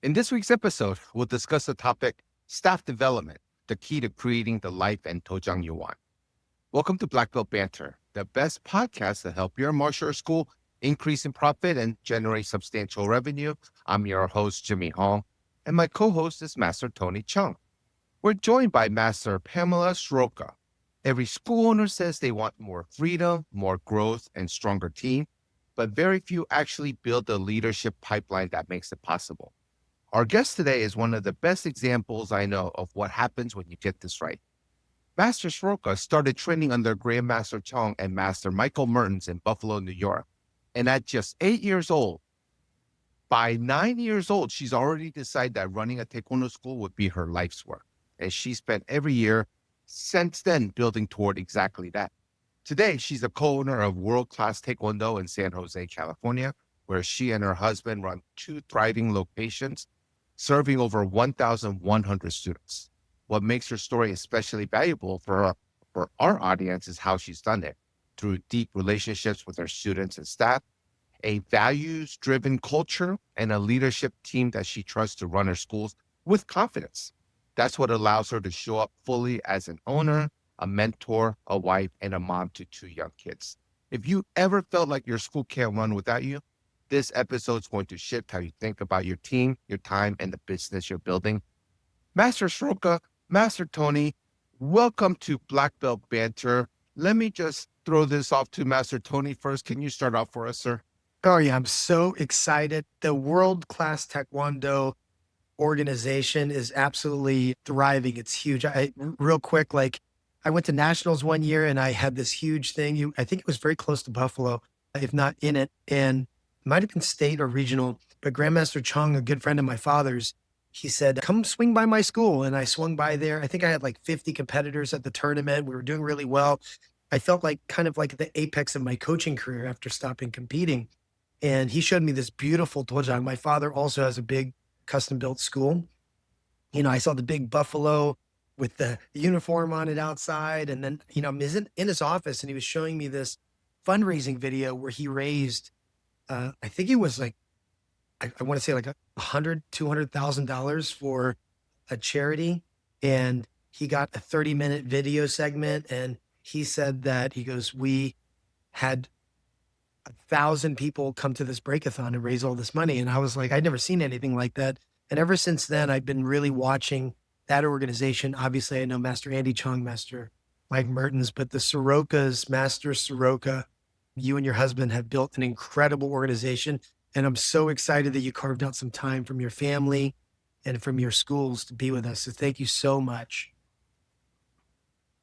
In this week's episode, we'll discuss the topic staff development, the key to creating the life and Dojang you want. Welcome to Black Belt Banter, the best podcast to help your martial arts school increase in profit and generate substantial revenue. I'm your host, Jimmy Hong, and my co-host is Master Tony Chung. We're joined by Master Pamela Sroka. Every school owner says they want more freedom, more growth, and stronger team, but very few actually build the leadership pipeline that makes it possible. Our guest today is one of the best examples I know of what happens when you get this right. Master Sroka started training under Grandmaster Chung and Master Michael Mertens in Buffalo, New York. And at just 8 years old, by 9 years old, she's already decided that running a Taekwondo school would be her life's work. And she spent every year since then building toward exactly that. Today, she's a co-owner of World Class Taekwondo in San Jose, California, where she and her husband run 2 thriving locations, serving over 1,100 students. What makes her story especially valuable for our audience is how she's done it, through deep relationships with her students and staff, a values-driven culture, and a leadership team that she trusts to run her schools with confidence. That's what allows her to show up fully as an owner, a mentor, a wife, and a mom to 2 young kids. If you ever felt like your school can't run without you, this episode is going to shift how you think about your team, your time, and the business you're building. Master Sroka, Master Tony, welcome to Black Belt Banter. Let me just throw this off to Master Tony first. Can you start off for us, sir? Oh, yeah, I'm so excited. The World Class Taekwondo organization is absolutely thriving. It's huge. Real quick, I went to nationals one year and I had this huge thing. I think it was very close to Buffalo, if not in it, and might have been state or regional, but Grandmaster Chung, a good friend of my father's, he said, come swing by my school. And I swung by there. I think I had like 50 competitors at the tournament. We were doing really well. I felt like kind of like at the apex of my coaching career after stopping competing. And he showed me this beautiful Dojang. My father also has a big custom built school. You know, I saw the big buffalo with the uniform on it outside. And then, I'm in his office and he was showing me this fundraising video where he raised, I think it was like, I want to say like $200,000 for a charity. And he got a 30-minute video segment. And he said that, he goes, we had 1,000 people come to this breakathon and raise all this money. And I was like, I'd never seen anything like that. And ever since then, I've been really watching that organization. Obviously, I know Master Andy Chung, Master Mike Mertens, but the Srokas, Master Sroka, you and your husband have built an incredible organization. And I'm so excited that you carved out some time from your family and from your schools to be with us. So thank you so much.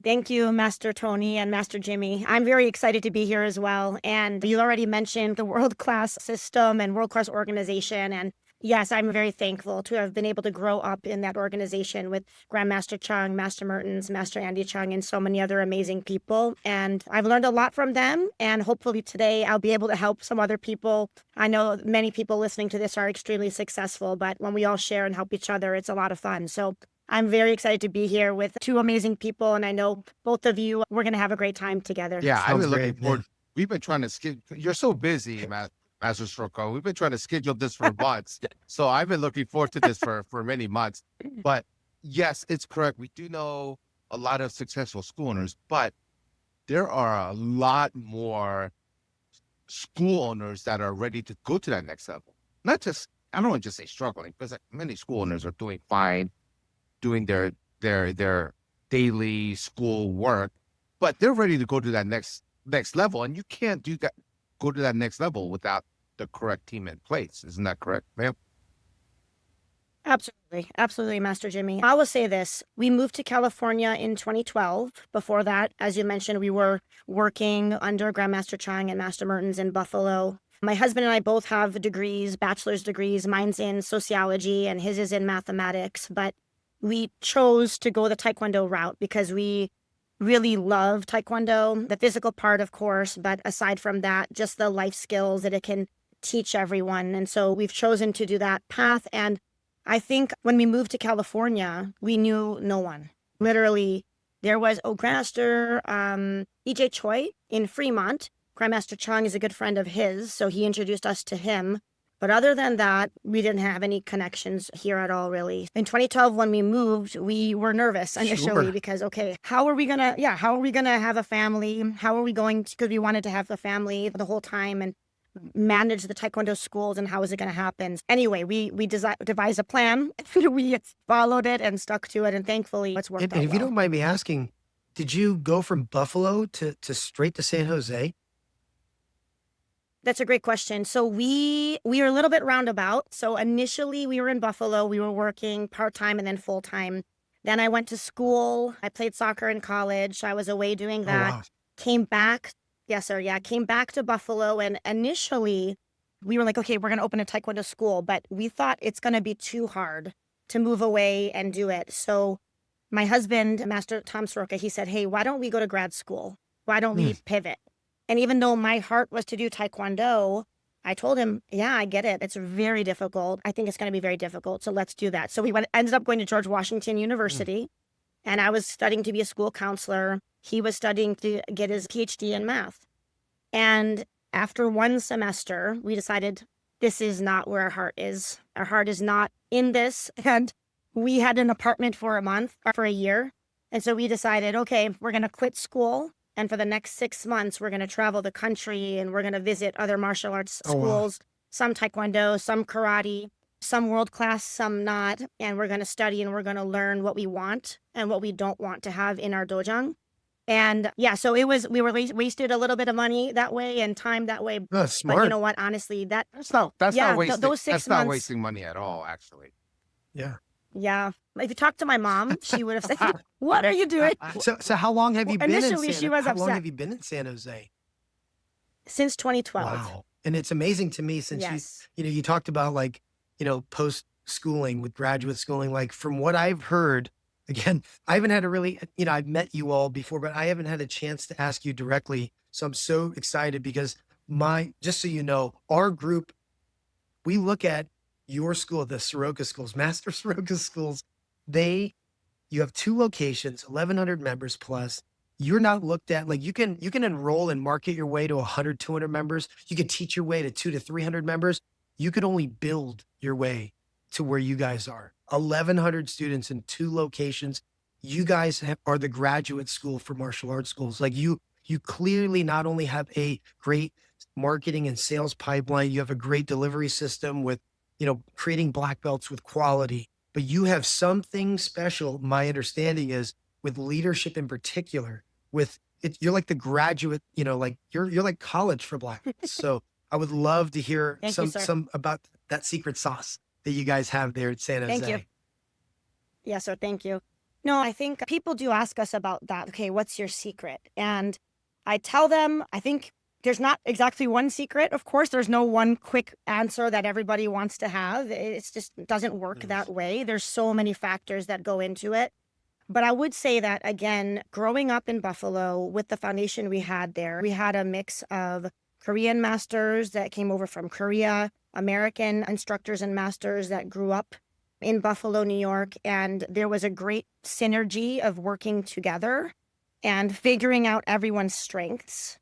Thank you, Master Tony and Master Jimmy. I'm very excited to be here as well. And you already mentioned the world-class system and world-class organization. And yes, I'm very thankful to have been able to grow up in that organization with Grandmaster Chung, Master Mertens, Master Andy Chung, and so many other amazing people. And I've learned a lot from them. And hopefully today I'll be able to help some other people. I know many people listening to this are extremely successful, but when we all share and help each other, it's a lot of fun. So I'm very excited to be here with 2 amazing people. And I know both of you, we're going to have a great time together. Yeah, I've been looking great, forward. We've been trying to schedule. You're so busy, Master Sroka. We've been trying to schedule this for months. So I've been looking forward to this for many months. But yes, it's correct. We do know a lot of successful school owners, but there are a lot more school owners that are ready to go to that next level. Not just, I don't want to just say struggling, because many school owners are doing fine, doing their daily school work, but they're ready to go to that next level. And you can't go to that next level without the correct team in place. Isn't that correct, ma'am? Absolutely. Absolutely, Master Jimmy. I will say this. We moved to California in 2012. Before that, as you mentioned, we were working under Grandmaster Chung and Master Mertens in Buffalo. My husband and I both have degrees, bachelor's degrees. Mine's in sociology and his is in mathematics. But we chose to go the Taekwondo route because we really love Taekwondo, the physical part, of course, but aside from that, just the life skills that it can teach everyone. And so we've chosen to do that path. And I think when we moved to California, we knew no one. Literally, there was Grandmaster E.J. Choi in Fremont. Grandmaster Chung is a good friend of his, so he introduced us to him. But other than that, we didn't have any connections here at all, really. In 2012, when we moved, we were nervous initially Sure. because, okay, how are we gonna have a family? How are we going to, because we wanted to have a family the whole time and manage the Taekwondo schools, and how is it going to happen? Anyway, we devised a plan and we followed it and stuck to it. And thankfully, it's worked And out if you well. don't mind me asking, did you go from Buffalo to straight to San Jose? That's a great question. So we were a little bit roundabout. So initially we were in Buffalo. We were working part-time and then full-time. Then I went to school. I played soccer in college. I was away doing Oh, that. wow. Came back. Yes, sir. Yeah, came back to Buffalo. And initially we were like, okay, we're going to open a Taekwondo school. But we thought it's going to be too hard to move away and do it. So my husband, Master Tom Sroka, he said, hey, why don't we go to grad school? Why don't we pivot? And even though my heart was to do Taekwondo, I told him, yeah, I get it. It's very difficult. I think it's going to be very difficult. So let's do that. So ended up going to George Washington University, and I was studying to be a school counselor. He was studying to get his PhD in math. And after one semester, we decided this is not where our heart is. Our heart is not in this. And we had an apartment for a year. And so we decided, okay, we're going to quit school. And for the next 6 months, we're going to travel the country and we're going to visit other martial arts Oh, wow. schools, some Taekwondo, some karate, some world class, some not. And we're going to study and we're going to learn what we want and what we don't want to have in our dojang. And yeah, so we were wasted a little bit of money that way and time that way. Oh, But you smart. know what? Honestly, That's yeah, not wasting. those 6 That's not months. wasting money at all, actually. Yeah. Yeah. If you talk to my mom, she would have said, what are you doing? So how long have you Well, been in initially, she was how long upset. have you been in San Jose? Since 2012. Wow. And it's amazing to me since Yes. you talked about post schooling with graduate schooling, like from what I've heard, again, I haven't had a really, I've met you all before, but I haven't had a chance to ask you directly. So I'm so excited because just so you know, our group, we look at your school, the Sroka schools, Master Sroka schools, you have 2 locations, 1,100 members plus. You're not looked at like you can enroll and market your way to 100, 200 members. You can teach your way to 200 to 300 members. You could only build your way to where you guys are. 1,100 students in 2 locations. You guys are the graduate school for martial arts schools. Like you clearly not only have a great marketing and sales pipeline, you have a great delivery system with, creating black belts with quality, but you have something special. My understanding is with leadership in particular, with it, you're like the graduate, like you're like college for black belts. So I would love to hear Thank you, sir. some about that secret sauce that you guys have there at San Jose. Thank you. Yes, sir. Thank you. No, I think people do ask us about that. Okay, what's your secret? And I tell them, I think there's not exactly one secret. Of course, there's no one quick answer that everybody wants to have. It doesn't work that way. There's so many factors that go into it. But I would say that, again, growing up in Buffalo with the foundation we had there, we had a mix of Korean masters that came over from Korea, American instructors and masters that grew up in Buffalo, New York. And there was a great synergy of working together and figuring out everyone's strengths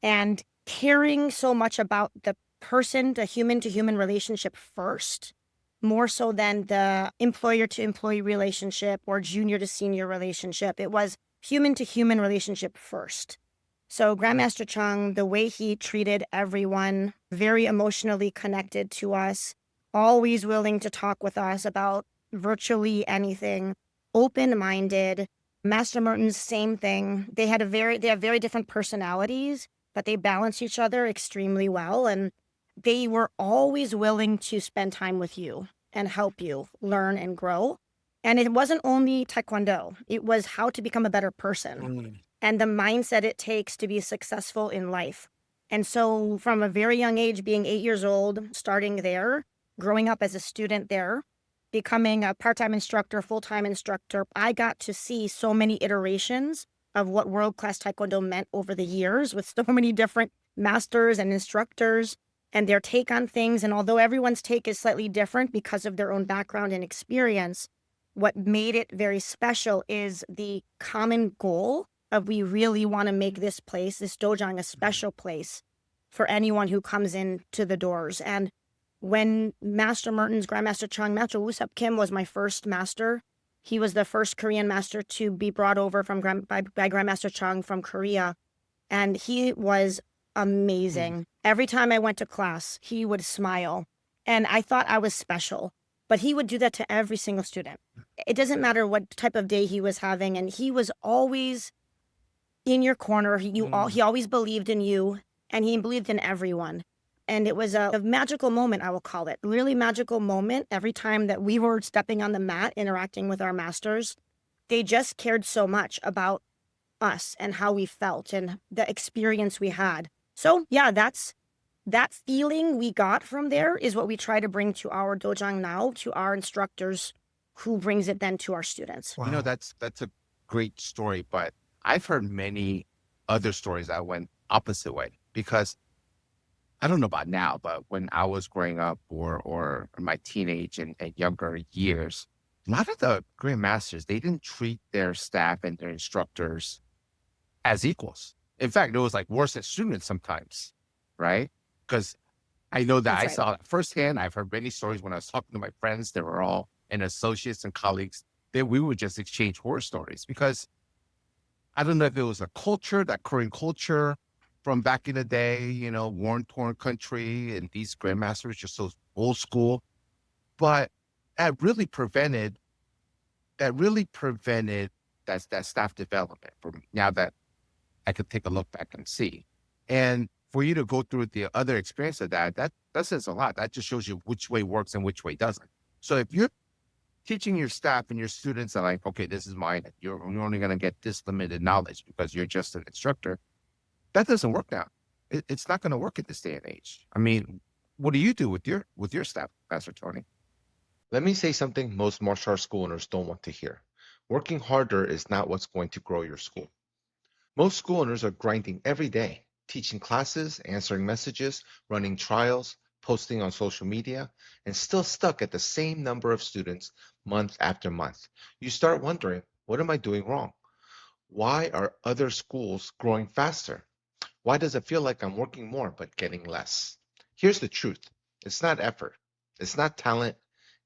and caring so much about the person, the human-to-human relationship first, more so than the employer-to-employee relationship or junior-to-senior relationship. It was human-to-human relationship first. So Grandmaster Chung, the way he treated everyone, very emotionally connected to us, always willing to talk with us about virtually anything, open-minded. Master Mertens, same thing. They have very different personalities, but they balance each other extremely well. And they were always willing to spend time with you and help you learn and grow. And it wasn't only Taekwondo. It was how to become a better person and the mindset it takes to be successful in life. And so from a very young age, being 8 years old, starting there, growing up as a student there, becoming a part-time instructor, full-time instructor, I got to see so many iterations of what World Class Taekwondo meant over the years with so many different masters and instructors and their take on things. And although everyone's take is slightly different because of their own background and experience, what made it very special is the common goal of we really want to make this place, this dojang, a special place for anyone who comes into the doors. And when Master Mertens, Grandmaster Chung, Master Wusap Kim was my first master. He was the first Korean master to be brought over by Grandmaster Chung from Korea. And he was amazing. Every time I went to class, he would smile. And I thought I was special. But he would do that to every single student. It doesn't matter what type of day he was having. And he was always in your corner. He always believed in you. And he believed in everyone. And it was a magical moment, I will call it. Really magical moment every time that we were stepping on the mat, interacting with our masters. They just cared so much about us and how we felt and the experience we had. So yeah, that feeling we got from there is what we try to bring to our dojang now, to our instructors, who brings it then to our students. Wow. That's a great story, but I've heard many other stories that went opposite way, because I don't know about now, but when I was growing up or in my teenage and younger years, a lot of the grandmasters, they didn't treat their staff and their instructors as equals. In fact, it was like worse as students sometimes, right? Because I know that I saw it firsthand. I've heard many stories when I was talking to my friends, they were all and associates and colleagues, that we would just exchange horror stories, because I don't know if it was a culture, that Korean culture from back in the day, war-torn country, and these grandmasters just so old school. But that really prevented that staff development from, now that I could take a look back and see. And for you to go through the other experience of that says a lot. That just shows you which way works and which way doesn't. So if you're teaching your staff and your students are like, okay, this is mine, you're only going to get this limited knowledge because you're just an instructor, that doesn't work now. It's not going to work at this day and age. I mean, what do you do with your staff, Pastor Tony? Let me say something most martial arts school owners don't want to hear. Working harder is not what's going to grow your school. Most school owners are grinding every day, teaching classes, answering messages, running trials, posting on social media, and still stuck at the same number of students month after month. You start wondering, what am I doing wrong? Why are other schools growing faster? Why does it feel like I'm working more but getting less? Here's the truth. It's not effort. It's not talent.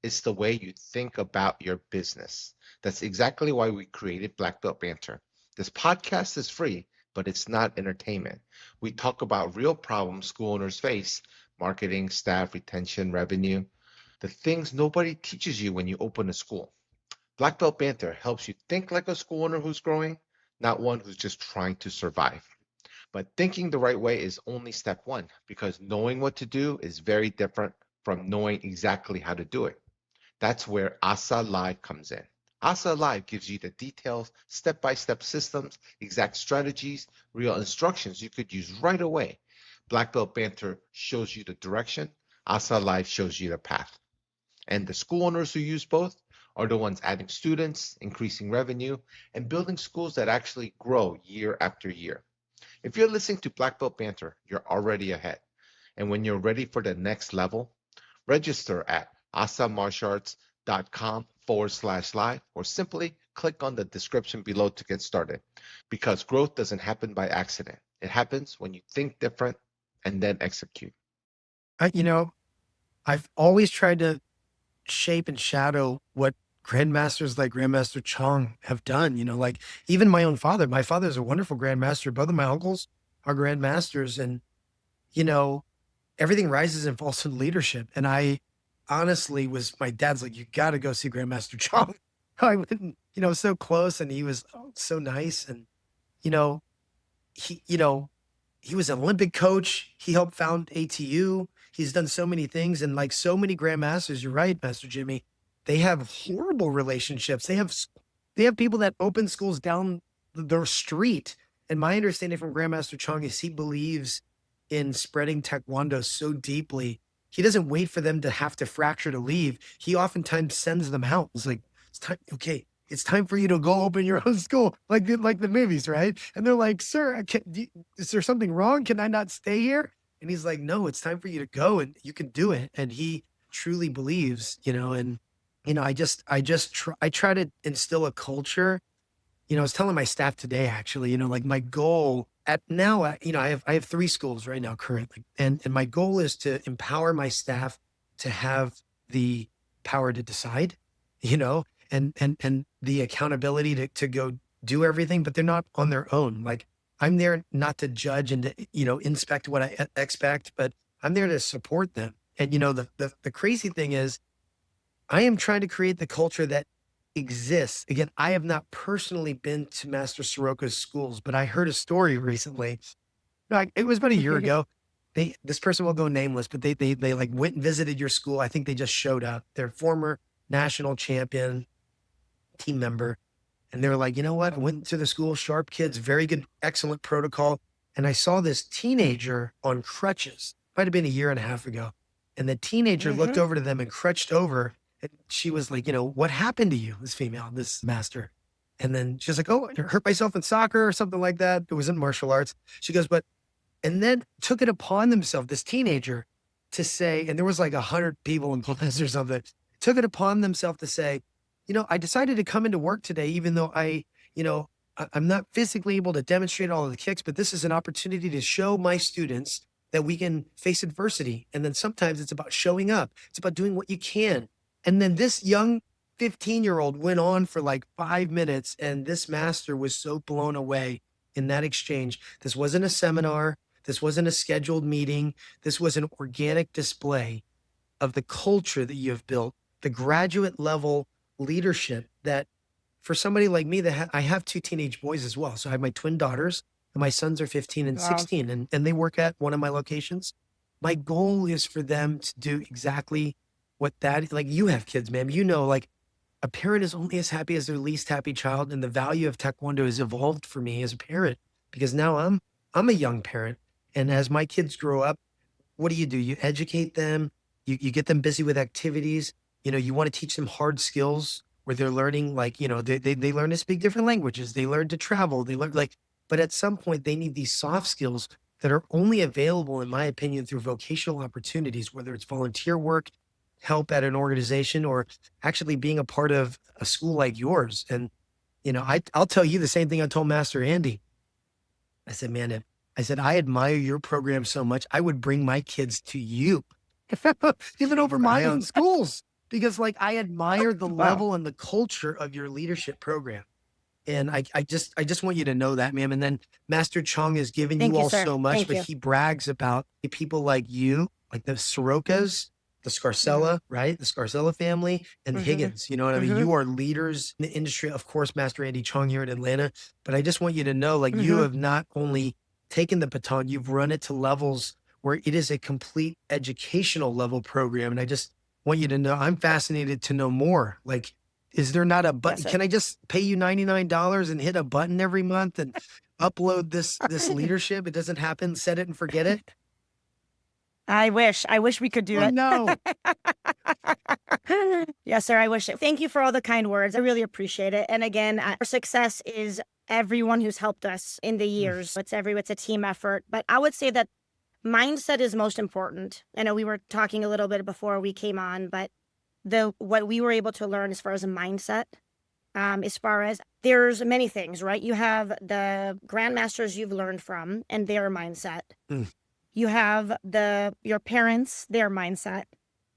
It's the way you think about your business. That's exactly why we created Black Belt Banter. This podcast is free, but it's not entertainment. We talk about real problems school owners face: marketing, staff, retention, revenue, the things nobody teaches you when you open a school. Black Belt Banter helps you think like a school owner who's growing, not one who's just trying to survive. But thinking the right way is only step one, because knowing what to do is very different from knowing exactly how to do it. That's where ASA Live comes in. ASA Live gives you the details, step-by-step systems, exact strategies, real instructions you could use right away. Black Belt Banter shows you the direction. ASA Live shows you the path. And the school owners who use both are the ones adding students, increasing revenue, and building schools that actually grow year after year. If you're listening to Black Belt Banter, you're already ahead. And when you're ready for the next level, register at asamartialarts.com/live, or simply click on the description below to get started. Because growth doesn't happen by accident. It happens when you think different and then execute. I've always tried to shape and shadow what grandmasters like Grandmaster Chung have done. Like even my own father. My father is a wonderful grandmaster. Both of my uncles are grandmasters, and everything rises and falls in leadership. And I honestly my dad's like, you got to go see Grandmaster Chung. I went, so close, and he was so nice. And, he, he was an Olympic coach. He helped found ATU. He's done so many things. And like so many grandmasters, you're right, Master Jimmy, they have horrible relationships. They have people that open schools down their street. And my understanding from Grandmaster Chung is he believes in spreading Taekwondo so deeply. He doesn't wait for them to have to fracture to leave. He oftentimes sends them out. It's like, it's time. Okay, it's time for you to go open your own school, like the movies, right? And they're like, sir, is there something wrong? Can I not stay here? And he's like, no, it's time for you to go, and you can do it. And he truly believes, and I try to instill a culture. I was telling my staff today, actually, like my goal I have 3 schools right now currently. And my goal is to empower my staff to have the power to decide, you know, and the accountability to go do everything, but they're not on their own. Like I'm there not to judge and to, inspect what I expect, but I'm there to support them. And the crazy thing is I am trying to create the culture that exists. Again, I have not personally been to Master Sroka's schools, but I heard a story recently. Like it was about a year ago. This person will go nameless, but they like went and visited your school. I think they just showed up. They're former national champion team member. And they were like, you know what? I went to the school, sharp kids, very good, excellent protocol. And I saw this teenager on crutches. Might have been a year and a half ago. And the teenager looked over to them and crutched over. And she was like, what happened to you? This female, this master. And then she was like, oh, I hurt myself in soccer or something like that. It was in martial arts. She goes, and then took it upon themselves, this teenager, to say, and there was like 100 people in class or something, took it upon themselves to say, I decided to come into work today, even though I'm not physically able to demonstrate all of the kicks, but this is an opportunity to show my students that we can face adversity. And then sometimes it's about showing up. It's about doing what you can. And then this young 15-year-old went on for like 5 minutes, and this master was so blown away in that exchange. This wasn't a seminar. This wasn't a scheduled meeting. This was an organic display of the culture that you have built, the graduate level leadership that for somebody like me that I have 2 teenage boys as well. So I have my twin daughters and my sons are 15 and 16 and they work at one of my locations. My goal is for them to do exactly what like you have kids, man, like a parent is only as happy as their least happy child. And the value of Taekwondo has evolved for me as a parent because now I'm a young parent. And as my kids grow up, what do? You educate them, you get them busy with activities. You want to teach them hard skills where they're learning, like, they learn to speak different languages. They learn to travel. They learn but at some point they need these soft skills that are only available, in my opinion, through vocational opportunities, whether it's volunteer work, help at an organization, or actually being a part of a school like yours. And, I'll tell you the same thing I told Master Andy. I said, man, I admire your program so much. I would bring my kids to you, even over my own schools. Because like I admire the level and the culture of your leadership program. And I just want you to know that, ma'am. And then Master Chung has given you all so much, but he brags about people like you, like the Srokas, the Scarcella, right? The Scarcella family and the Higgins, you know what I mean? You are leaders in the industry. Of course, Master Andy Chung here in Atlanta, but I just want you to know, like you have not only taken the baton, you've run it to levels where it is a complete educational level program. And I just want you to know, I'm fascinated to know more. Like, is there not a button? Can I just pay you $99 and hit a button every month and upload this leadership? It doesn't happen. Set it and forget it. I wish we could do it. No. Yes, sir. I wish it. Thank you for all the kind words. I really appreciate it. And again, our success is everyone who's helped us in the years. It's a team effort. But I would say that mindset is most important. I know we were talking a little bit before we came on, but what we were able to learn as far as a mindset, as far as there's many things, right? You have the grandmasters you've learned from and their mindset. You have your parents, their mindset.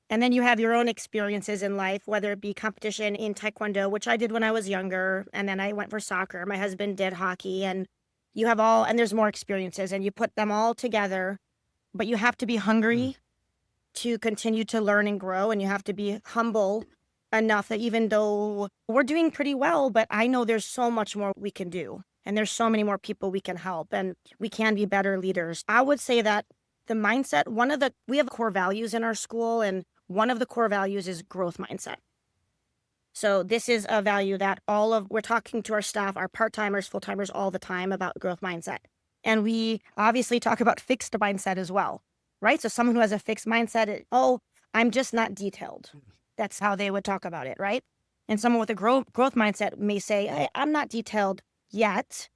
And then you have your own experiences in life, whether it be competition in Taekwondo, which I did when I was younger. And then I went for soccer. My husband did hockey. And you have and there's more experiences and you put them all together. But you have to be hungry to continue to learn and grow. And you have to be humble enough that even though we're doing pretty well, but I know there's so much more we can do. And there's so many more people we can help. And we can be better leaders. I would say that the mindset, we have core values in our school. And one of the core values is growth mindset. So this is a value that we're talking to our staff, our part-timers, full-timers all the time about growth mindset. And we obviously talk about fixed mindset as well, right? So someone who has a fixed mindset, I'm just not detailed. That's how they would talk about it, right? And someone with a growth mindset may say, hey, I'm not detailed yet,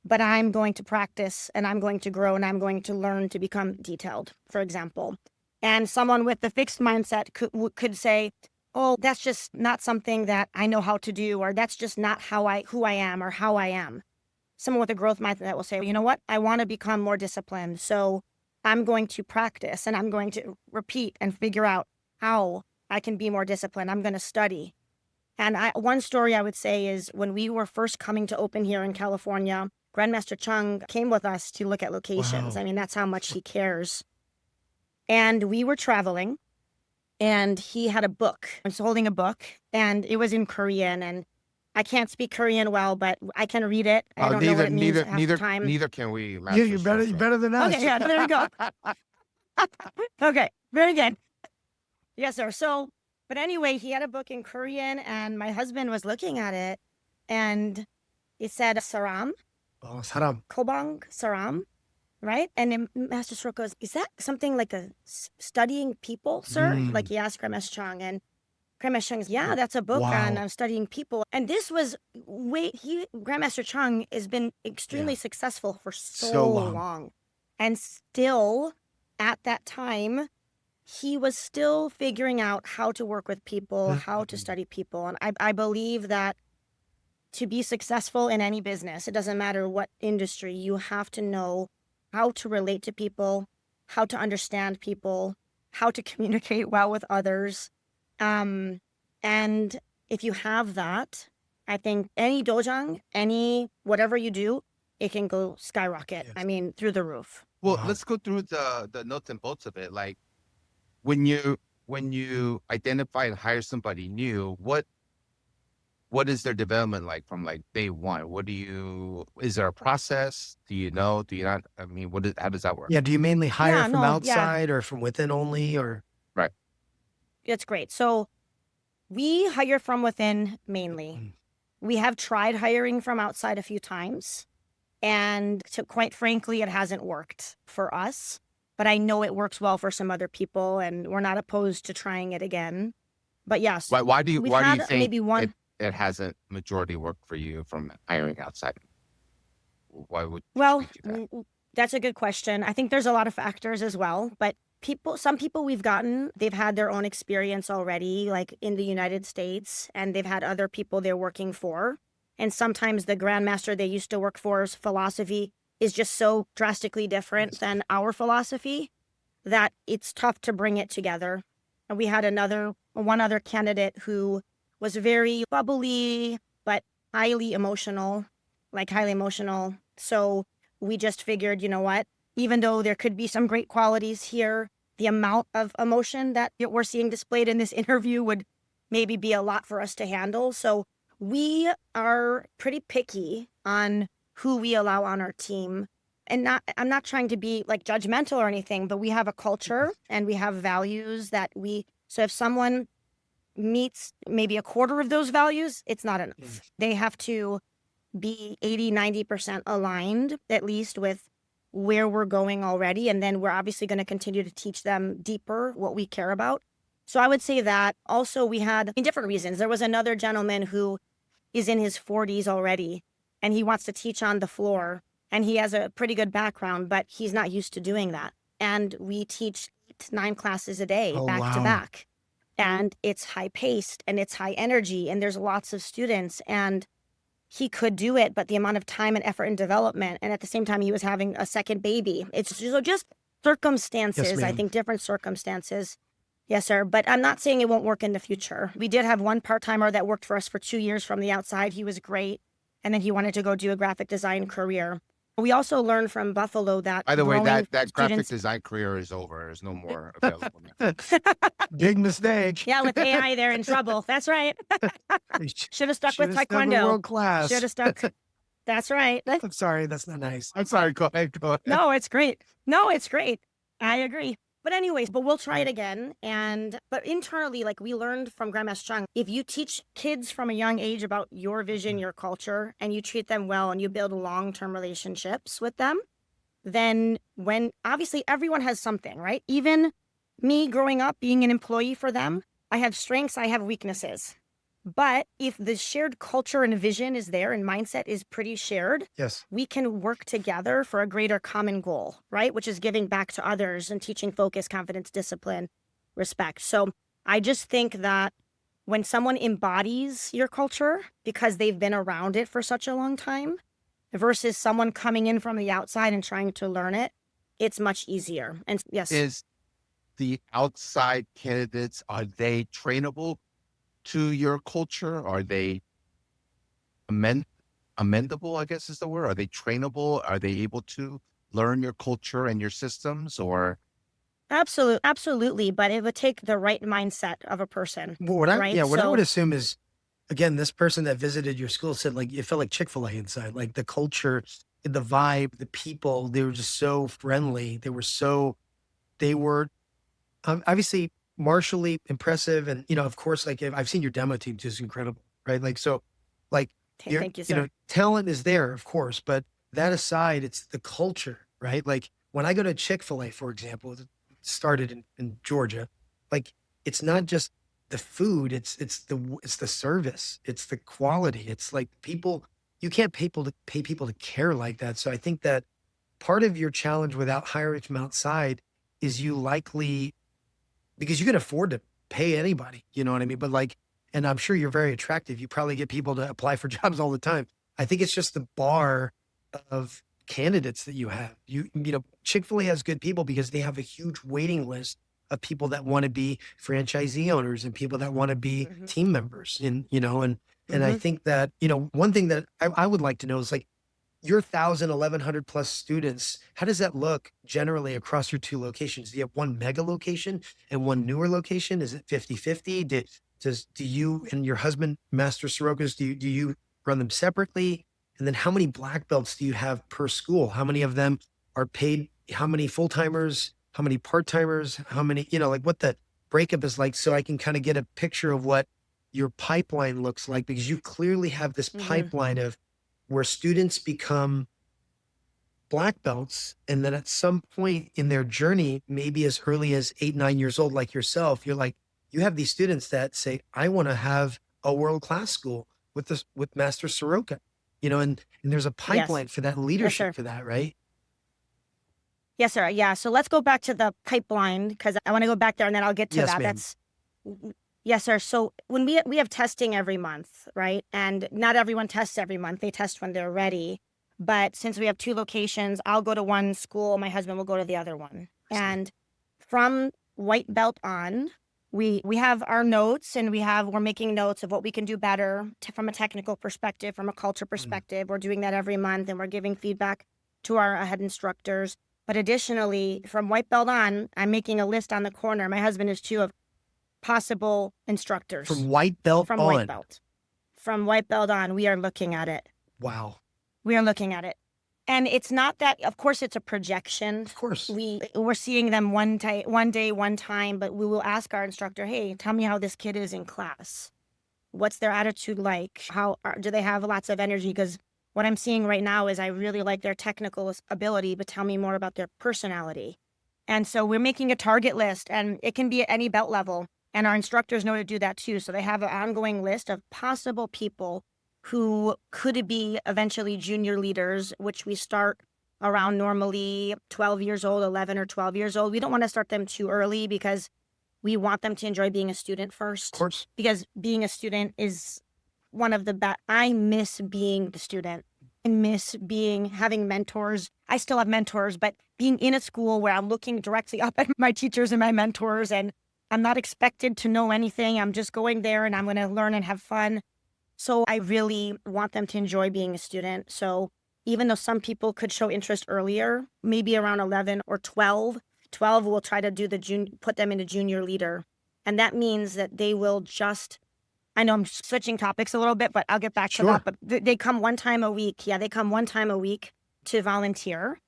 but I'm going to practice and I'm going to grow and I'm going to learn to become detailed, for example. And someone with the fixed mindset could say, oh, that's just not something that I know how to do, or that's just not who I am or how I am. Someone with a growth mindset will say, you know what? I want to become more disciplined. So I'm going to practice and I'm going to repeat and figure out. how I can be more disciplined. I'm going to study. And one story I would say is when we were first coming to open here in California, Grandmaster Chung came with us to look at locations. Wow. I mean, that's how much he cares. And we were traveling, and he had a book. I was holding a book, and it was in Korean. And I can't speak Korean well, but I can read it. I don't know what it means half the time. Neither can we. Yeah, Master you're Sroka. better than us. Okay, yeah, there we go. Okay, very good. Yes, sir. So, but anyway, he had a book in Korean, and my husband was looking at it, and it said Saram, Oh, saram. Kobang Saram, right? And then Master Sroka goes, is that something like a studying people, sir? Like he asked Grandmaster Chung, and Grandmaster Chung goes, yeah, that's a book Wow. on studying people. And this was Grandmaster Chung has been extremely successful for so long. And still, at that time, he was still figuring out how to work with people, how to study people. And I believe that to be successful in any business, it doesn't matter what industry, you have to know how to relate to people, how to understand people, how to communicate well with others. And if you have that, I think any dojang, any whatever you do, it can go skyrocket. Yes. I mean, through the roof. Well, Wow. let's go through the nuts and bolts of it. Like when you identify and hire somebody new, what is their development like from like day one? Is there a process? Do you know? Do you not? I mean, how does that work? Yeah. Do you mainly hire Yeah, from no, yeah. outside or from within only? Or Right. It's great. So we hire from within mainly. We have tried hiring from outside a few times. And quite frankly, it hasn't worked for us. But I know it works well for some other people, and we're not opposed to trying it again. But yes, Why do you we've why do you had think maybe one. it hasn't majority worked for you from hiring outside? Why would you Well, do that? that's a good question. I think there's a lot of factors as well. But some people we've gotten, they've had their own experience already, like in the United States, and they've had other people they're working for. And sometimes the grandmaster they used to work for's philosophy is just so drastically different than our philosophy that it's tough to bring it together. And we had one other candidate who was very bubbly, but highly emotional. So we just figured, you know what, even though there could be some great qualities here, the amount of emotion that we're seeing displayed in this interview would maybe be a lot for us to handle. So we are pretty picky on who we allow on our team. And I'm not trying to be like judgmental or anything, but we have a culture and we have values so if someone meets maybe a quarter of those values, it's not enough. They have to be 80-90% aligned, at least with where we're going already. And then we're obviously going to continue to teach them deeper what we care about. So I would say that. Also, we had different reasons. There was another gentleman who is in his 40s already, and he wants to teach on the floor, and he has a pretty good background, but he's not used to doing that. And we teach 8-9 classes a day, back to back. And it's high paced and it's high energy, and there's lots of students, and he could do it, but the amount of time and effort and development, and at the same time he was having a second baby. It's just circumstances. Yes, I ma'am. think different circumstances. Yes, sir. But I'm not saying it won't work in the future. We did have one part-timer that worked for us for 2 years from the outside. He was great. And then he wanted to go do a graphic design career. We also learned from Buffalo that By the way, growing that graphic students- design career is over. There's no more available now. Big mistake. Yeah, with AI, they're in trouble. That's right. Should have stuck with Should've stuck Taekwondo. World Class. Should have stuck. That's right. I'm sorry, that's not nice. I'm sorry, go ahead. No, it's great. No, it's great. I agree. But anyways, we'll try it again. But internally, like we learned from Grandmaster Chung, if you teach kids from a young age about your vision, your culture, and you treat them well and you build long-term relationships with them, then when obviously everyone has something, right? Even me growing up being an employee for them, I have strengths, I have weaknesses. But if the shared culture and vision is there and mindset is pretty shared, Yes. we can work together for a greater common goal, right? Which is giving back to others and teaching focus, confidence, discipline, respect. So I just think that when someone embodies your culture because they've been around it for such a long time versus someone coming in from the outside and trying to learn it, it's much easier. And yes. the outside candidates, are they trainable to your culture? Are they amend amendable, I guess is the word? Are they trainable? Are they able to learn your culture and your systems? Or Absolutely. But it would take the right mindset of a person, What I right? yeah, what I would So assume is, again, this person that visited your school said like it felt like Chick-fil-A inside, like the culture, the vibe, the people, they were just so friendly. They were obviously martially impressive. And, of course, like I've seen your demo team just incredible, right? Like, so like thank you, sir. talent is there, of course, but that aside, it's the culture, right? Like when I go to Chick-fil-A, for example, it started in Georgia, like it's not just the food, it's the service, it's the quality. It's like people, you can't pay people to care like that. So I think that part of your challenge without hiring from outside is you likely because you can afford to pay anybody, you know what I mean? But like, and I'm sure you're very attractive. You probably get people to apply for jobs all the time. I think it's just the bar of candidates that you have. Chick-fil-A has good people because they have a huge waiting list of people that want to be franchisee owners and people that want to be Hmm. team members. And I Hmm. think that, one thing that I would like to know is like, your 1,100 plus students, how does that look generally across your two locations? Do you have one mega location and one newer location? Is it 50-50? Do you and your husband, Master Sorokas, do you run them separately? And then how many black belts do you have per school? How many of them are paid? How many full timers? How many part timers? How many, like what the breakup is like, so I can kind of get a picture of what your pipeline looks like, because you clearly have this Hmm. pipeline of where students become black belts. And then at some point in their journey, maybe as early as 8, 9 years old, like yourself, you're like, you have these students that say, I want to have a world class school with Master Soroka, and there's a Yes. pipeline for that Yes, leadership sir. for that, right? Yes, sir. Yeah. So let's go back to the pipeline because I want to go back there and then I'll get to Yes, that. ma'am. Yes, sir. So when we have testing every month, right? And not everyone tests every month. They test when they're ready. But since we have two locations, I'll go to one school, my husband will go to the other one. And from white belt on, we have our notes and we're making notes of what we can do better from a technical perspective, from a culture Mm. perspective. We're doing that every month and we're giving feedback to our head instructors. But additionally, from white belt on, I'm making a list on the corner. My husband is too, of possible instructors From white belt from white on. belt. From white belt on, we are looking at it. Wow. We are looking at it. And it's not that, of course, it's a projection. Of course. We're seeing them one day, one time, but we will ask our instructor, hey, tell me how this kid is in class. What's their attitude like? Do they have lots of energy? Because what I'm seeing right now is I really like their technical ability, but tell me more about their personality. And so we're making a target list, and it can be at any belt level. And our instructors know to do that too. So they have an ongoing list of possible people who could be eventually junior leaders, which we start around normally 12 years old, 11 or 12 years old. We don't want to start them too early because we want them to enjoy being a student Of first. course. Because being a student is one of the best. I miss being the student. I miss having mentors. I still have mentors, but being in a school where I'm looking directly up at my teachers and my mentors, and I'm not expected to know anything. I'm just going there and I'm going to learn and have fun. So I really want them to enjoy being a student. So even though some people could show interest earlier, maybe around 11 or 12, 12 we'll try to do put them into junior leader. And that means that they will I know I'm switching topics a little bit, but I'll get back to Sure. that. But they come one time a week. Yeah, they come one time a week to volunteer.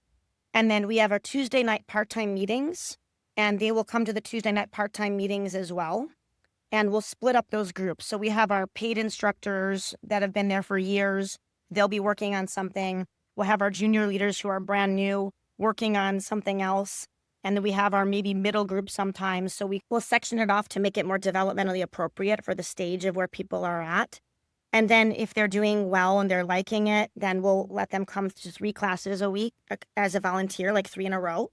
And then we have our Tuesday night part-time meetings, and they will come to the Tuesday night part-time meetings as well. And we'll split up those groups. So we have our paid instructors that have been there for years. They'll be working on something. We'll have our junior leaders who are brand new working on something else. And then we have our maybe middle group sometimes. So we'll section it off to make it more developmentally appropriate for the stage of where people are at. And then if they're doing well and they're liking it, then we'll let them come to 3 classes a week as a volunteer, like 3 in a row.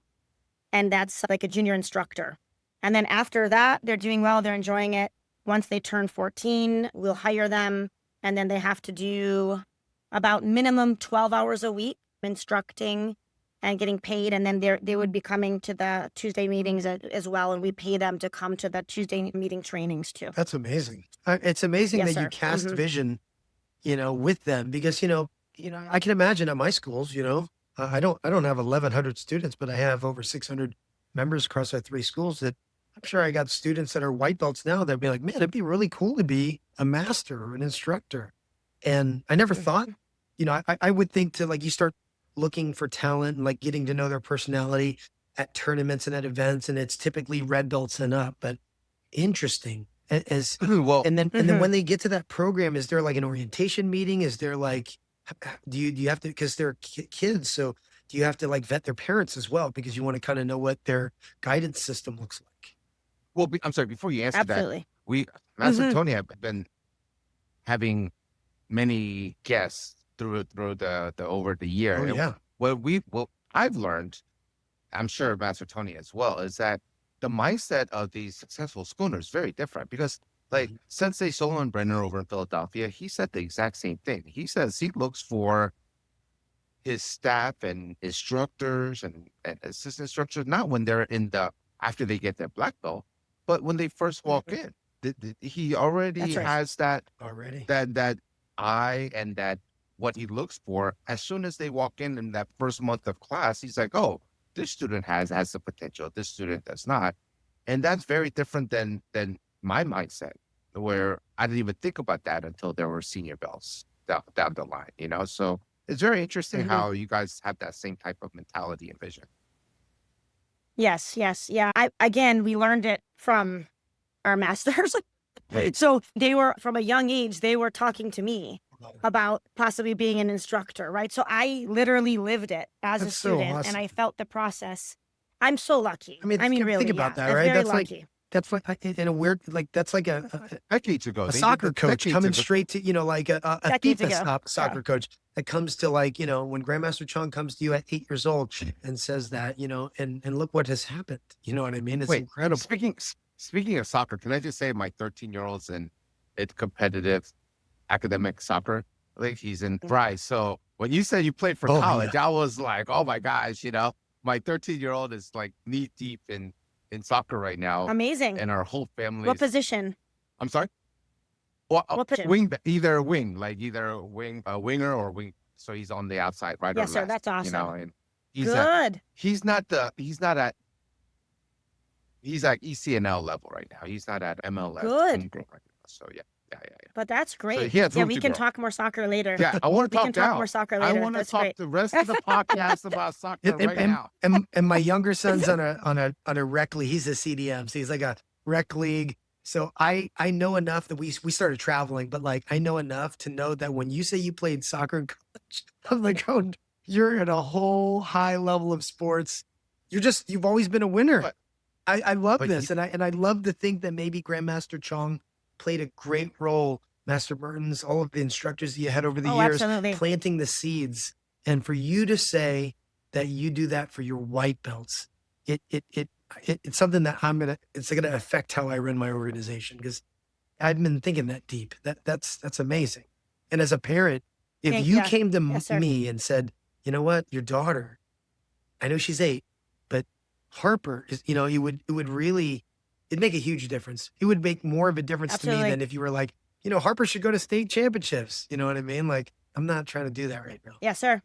And that's like a junior instructor. And then after that, they're doing well, they're enjoying it. Once they turn 14, we'll hire them. And then they have to do about minimum 12 hours a week instructing and getting paid. And then they would be coming to the Tuesday meetings as well. And we pay them to come to the Tuesday meeting trainings too. That's amazing. It's amazing Yes, that you sir. cast vision, with them because, I can imagine at my schools, I don't have 1,100 students, but I have over 600 members across our 3 schools that I'm sure I got students that are white belts now that'd be like, man, it'd be really cool to be a master or an instructor. And I never thought, I would think to like, you start looking for talent and like getting to know their personality at tournaments and at events. And it's typically red belts and up, but interesting as, Well, and then when they get to that program, is there like an orientation meeting? Is there like, do you have to, because they're kids. So do you have to like vet their parents as well? Because you want to kind of know what their guidance system looks like. well, I'm sorry, before you answer that, Absolutely. Master Tony have been having many guests through the over the year. Oh, And yeah. what I've learned, I'm sure Master Tony as well, is that the mindset of these successful schooners is very different because like Sensei Solon Brenner over in Philadelphia, he said the exact same thing. He says he looks for his staff and instructors and assistant instructors, not when they're after they get their black belt, but when they first walk in. He already That's right. has that Already. that eye and that what he looks for as soon as they walk in that first month of class. He's like, oh, this student has the potential, this student does not. And that's very different than my mindset, where I didn't even think about that until there were senior belts down the line. So it's very interesting how you guys have that same type of mentality and vision. Yes. Yeah. Again, we learned it from our masters. So they were, from a young age, they were talking to me about possibly being an instructor, right? So I literally lived it as That's a so student awesome. and I felt the process. I'm so lucky. I mean, really, think about that, I'm right? very That's lucky. that's like in a weird, like that's like a Decades ago, a they did soccer this coach decades coming ago. straight to, like a Decades FIFA ago. soccer coach that comes to like, when Grandmaster Chung comes to you at 8 years old and says that, and look what has happened. You know what I mean? It's Wait, incredible. speaking of soccer, can I just say my 13-year-old's in competitive academic soccer league. He's in Bryce. So when you said you played for Oh, college, I was like, oh my gosh, my 13-year-old is like knee deep in soccer right now. Amazing. And our whole family. What position? I'm sorry? Well, What position? wing, either wing, like either a winger or wing. So he's on the outside, right? Yes, or sir. left, That's awesome. And he's Good. he's at ECNL level right now. He's not at MLS. Good. Right now. So yeah. But that's great. he has Yeah, room we to can grow. talk more soccer later. Yeah, I want to We talk can talk now. more soccer I later. want to That's talk great. the rest of the podcast about soccer right now. And my younger son's on a rec league. He's a CDM, so he's like a rec league. So I know enough that we started traveling, but like I know enough to know that when you say you played soccer in college, I'm like, oh, you're at a whole high level of sports. You've always been a winner. But- I love but this, and I love to think that maybe Grandmaster Chung played a great role. Master Mertens, all of the instructors you had over the years, Absolutely. planting the seeds, and for you to say that you do that for your white belts, it's something that it's gonna affect how I run my organization because I've been thinking that deep. That's amazing. And as a parent, if you came to Yes, sir. me and said, you know what, your daughter, I know she's 8, but Harper is, it would really, it'd make a huge difference. It would make more of a difference to me Absolutely. than if you were like, Harper should go to state championships. You know what I mean? Like, I'm not trying to do that right now. Yes, sir.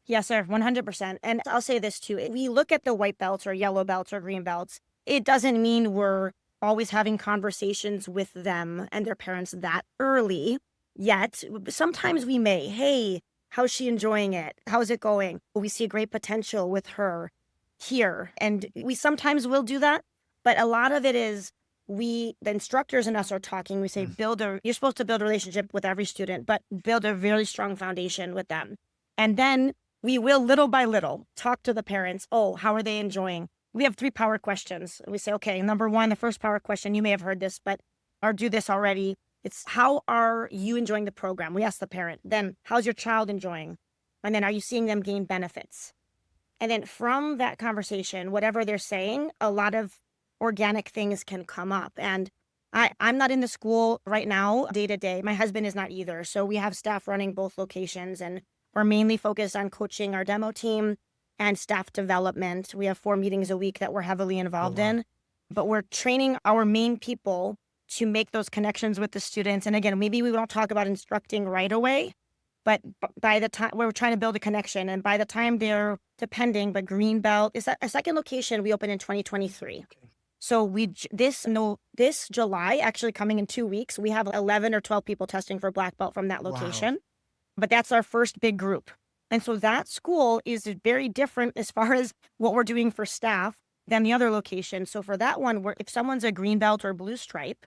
Yes, sir. 100%. And I'll say this too. If we look at the white belts or yellow belts or green belts, it doesn't mean we're always having conversations with them and their parents that early yet. Sometimes we may, hey, how's she enjoying it? How's it going? We see great potential with her here. And we sometimes will do that. But a lot of it is the instructors and us are talking. We say, you're supposed to build a relationship with every student, but build a very strong foundation with them. And then we will little by little talk to the parents. Oh, how are they enjoying? We have 3 power questions. We say, okay, number 1, the first power question, you may have heard this, or do this already. It's how are you enjoying the program? We ask the parent. Then how's your child enjoying? And then are you seeing them gain benefits? And then from that conversation, whatever they're saying, a lot of organic things can come up. And I'm not in the school right now day to day. My husband is not either. So we have staff running both locations and we're mainly focused on coaching our demo team and staff development. We have 4 meetings a week that we're heavily involved wow. in, but we're training our main people to make those connections with the students. And again, maybe we won't talk about instructing right away, but by the time we're trying to build a connection, and by the time they're depending, but Greenbelt is a second location we opened in 2023. Okay. So this July, actually coming in 2 weeks, we have 11 or 12 people testing for black belt from that Wow. location. But that's our first big group. And so that school is very different as far as what we're doing for staff than the other location. So for that one, if someone's a green belt or blue stripe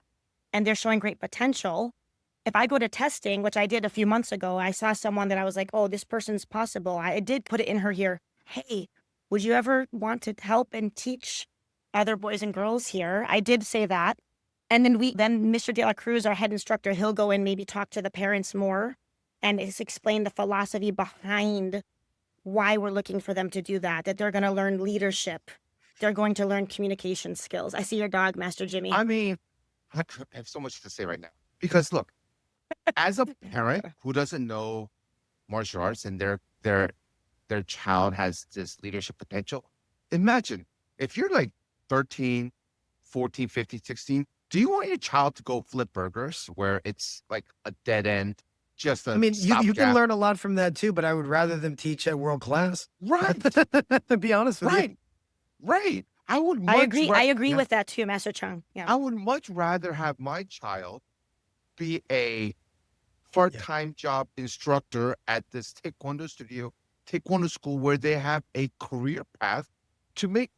and they're showing great potential, if I go to testing, which I did a few months ago, I saw someone that I was like, oh, this person's possible. I did put it in her here. Hey, would you ever want to help and teach other boys and girls here? I did say that. And then Mr. De La Cruz, our head instructor, he'll go and maybe talk to the parents more and explain the philosophy behind why we're looking for them to do that they're going to learn leadership. They're going to learn communication skills. I see your dog, Master Jimmy. I mean, I have so much to say right now because look, as a parent who doesn't know martial arts and their child has this leadership potential, imagine if you're like 13, 14, 15, 16, do you want your child to go flip burgers where it's like a dead end, just a I mean, you can stopgap? learn a lot from that too, but I would rather them teach at World Class. Right, To be honest with you. right, right. I would I much agree. ra- I agree yeah, with that too, Master Chung. Yeah. I would much rather have my child be a part-time job instructor at this taekwondo school where they have a career path to make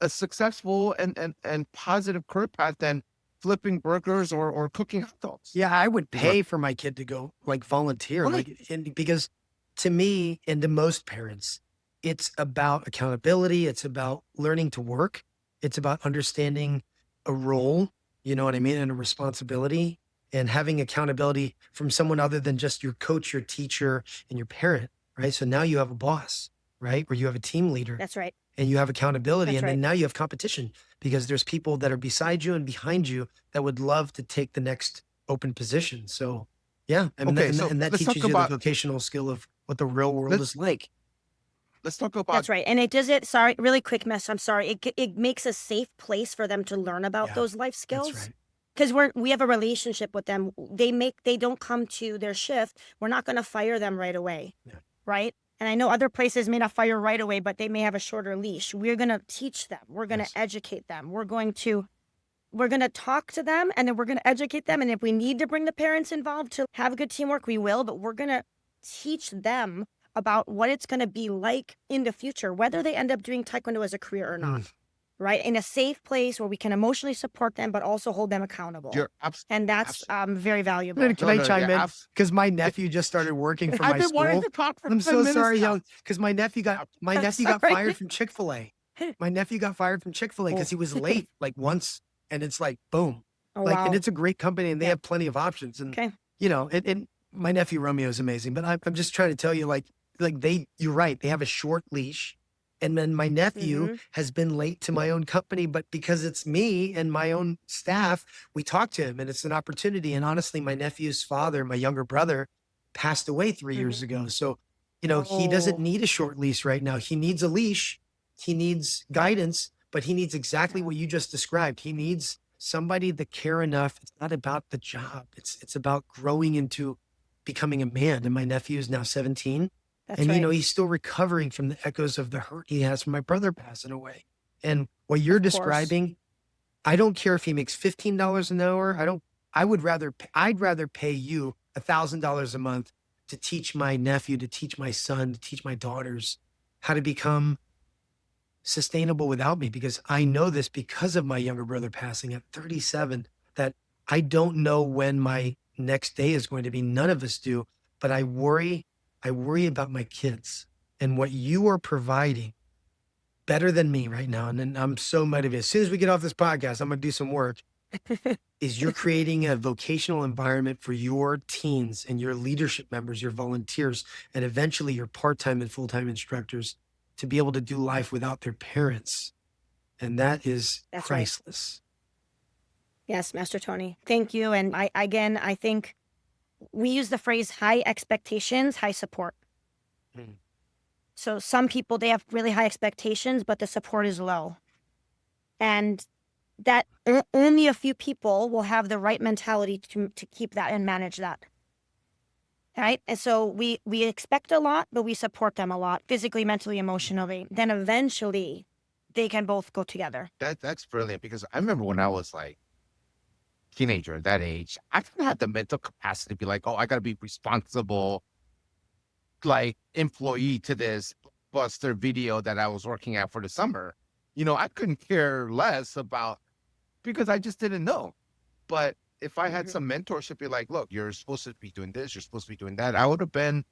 a successful and positive career path than flipping burgers or cooking hot dogs. Yeah, I would Right. pay for my kid to go like volunteer, Right. because to me and to most parents, it's about accountability. It's about learning to work. It's about understanding a role, you know what I mean, and a responsibility, and having accountability from someone other than just your coach, your teacher, and your parent, right? So now you have a boss, right? Or you have a team leader. That's right. And you have accountability. That's And then right. now you have competition because there's people that are beside you and behind you that would love to take the next open position. So yeah, I mean, Okay, so and that let's talk teaches you about the vocational skill of what the real world let's is like. let's talk about That's right. And it does it. Sorry, really quick mess. I'm sorry. It makes a safe place for them to learn about Yeah, those life That's skills. right. Because we have a relationship with them. They don't come to their shift. We're not going to fire them right away. Yeah. Right. And I know other places may not fire right away, but they may have a shorter leash. We're going to teach them. We're going Yes. to educate them. We're going to talk to them, and then we're going to educate them. And if we need to bring the parents involved to have good teamwork, we will, but we're going to teach them about what it's going to be like in the future, whether they end up doing Taekwondo as a career or not, right? In a safe place where we can emotionally support them, but also hold them accountable. your And that's very valuable. Can No, I no, chime you're in? abs- Because my nephew just started working for I've my been wanting school. to talk for I'm 10 so minutes sorry, now. because my nephew got I'm sorry. fired from Chick-fil-A. My nephew got fired from Chick-fil-A because he was late like once, and it's like boom, Oh, like, wow. and it's a great company, and they Yeah. have plenty of options, and Okay. you know, and my nephew Romeo is amazing, but I'm just trying to tell you, like you're right, they have a short leash, and then my nephew Mhm. has been late to my own company, but because it's me and my own staff, we talk to him, and it's an opportunity. And honestly, my nephew's father, my younger brother, passed away 3 years ago, so you know he doesn't Oh. need a short leash right now. He needs a leash, he needs guidance, but he needs exactly what you just described. He needs somebody that care enough. It's not about the job. It's about growing into becoming a man. And my nephew is now 17. That's And, right. you know, he's still recovering from the echoes of the hurt he has from my brother passing away. And what you're Of course. describing, I don't care if he makes $15 an hour. I'd rather pay you $1,000 a month to teach my nephew, to teach my son, to teach my daughters how to become sustainable without me, because I know this because of my younger brother passing at 37, that I don't know when my next day is going to be. None of us do, but I worry about my kids and what you are providing better than me right now. And then I'm so motivated. As soon as we get off this podcast, I'm going to do some work. Is you're creating a vocational environment for your teens and your leadership members, your volunteers, and eventually your part-time and full-time instructors to be able to do life without their parents. And that is That's right. priceless. Yes, Master Tony. Thank you. And I think we use the phrase high expectations, high support. Mm. So some people, they have really high expectations, but the support is low. And that only a few people will have the right mentality to keep that and manage that. Right? And so we expect a lot, but we support them a lot, physically, mentally, emotionally. Then eventually they can both go together. That's brilliant, because I remember when I was like teenager at that age, I didn't have the mental capacity to be like, oh, I got to be responsible, like employee to this Buster video that I was working at for the summer. I couldn't care less about, because I just didn't know. But if I had some mentorship, be like, look, you're supposed to be doing this, you're supposed to be doing that, I would have been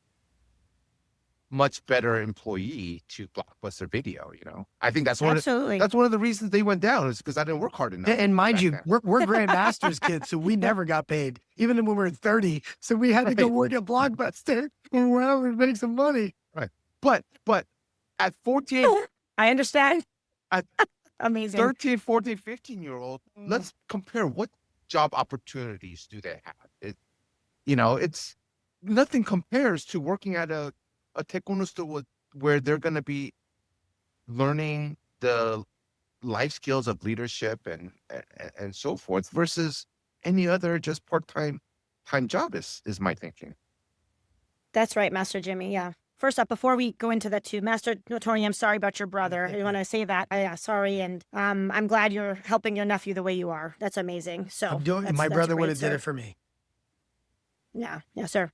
much better employee to Blockbuster Video. I think Absolutely. that's one of the reasons they went down, is because I didn't work hard enough. And mind back you, then. we're Grandmasters kids, so we never got paid, even when we were 30. So we had to go work at Blockbuster or wherever to make some money. Right. But at 14, I understand. At Amazing. 13, 14, 15-year-old, let's compare what job opportunities do they have. It's nothing compares to working at a taekwondo school where they're going to be learning the life skills of leadership and so forth, versus any other just part-time job is my thinking. That's right, Master Jimmy. Yeah. First up, before we go into that too, Master Tony, I'm sorry about your brother. I want to say that. Yeah, sorry. And I'm glad you're helping your nephew the way you are. That's amazing. So My brother would have did it for me. Yeah. Yeah, sir.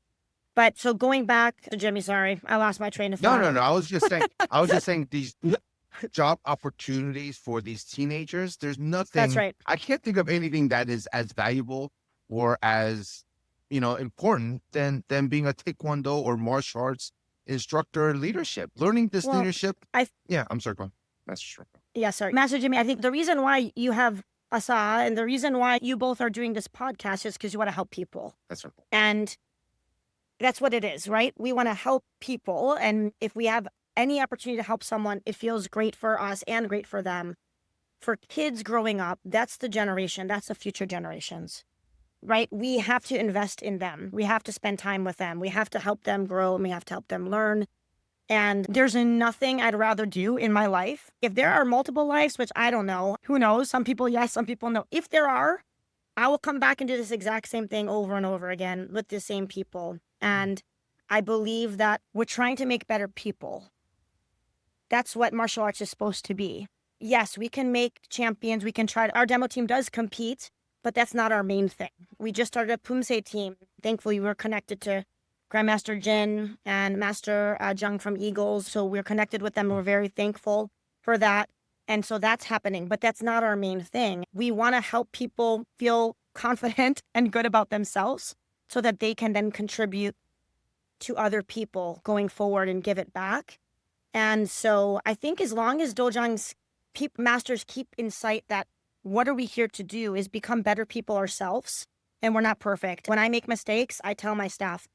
But so going back to Jimmy, sorry, I lost my train of thought. No. I was just saying these job opportunities for these teenagers, there's nothing. That's right. I can't think of anything that is as valuable or as, important than being a taekwondo or martial arts instructor and leadership. Learning this leadership. I'm sorry, go on. Master Sroka. Yeah, sorry. Master Jimmy, I think the reason why you have Asa and the reason why you both are doing this podcast is because you want to help people. That's right. And that's what it is, right? We want to help people. And if we have any opportunity to help someone, it feels great for us and great for them. For kids growing up, that's the generation, that's the future generations, right? We have to invest in them. We have to spend time with them. We have to help them grow and we have to help them learn. And there's nothing I'd rather do in my life. If there are multiple lives, which I don't know, who knows? Some people, yes, some people no. If there are, I will come back and do this exact same thing over and over again with the same people. And I believe that we're trying to make better people. That's what martial arts is supposed to be. Yes, we can make champions. We can try. Our demo team does compete, but that's not our main thing. We just started a Pumse team. Thankfully, we're connected to Grandmaster Jin and Master Chung from Eagles. So we're connected with them. We're very thankful for that. And so that's happening, but that's not our main thing. We want to help people feel confident and good about themselves so that they can then contribute to other people going forward and give it back. And so I think as long as Dojang's masters keep in sight that what are we here to do is become better people ourselves, and we're not perfect. When I make mistakes, I tell my staff.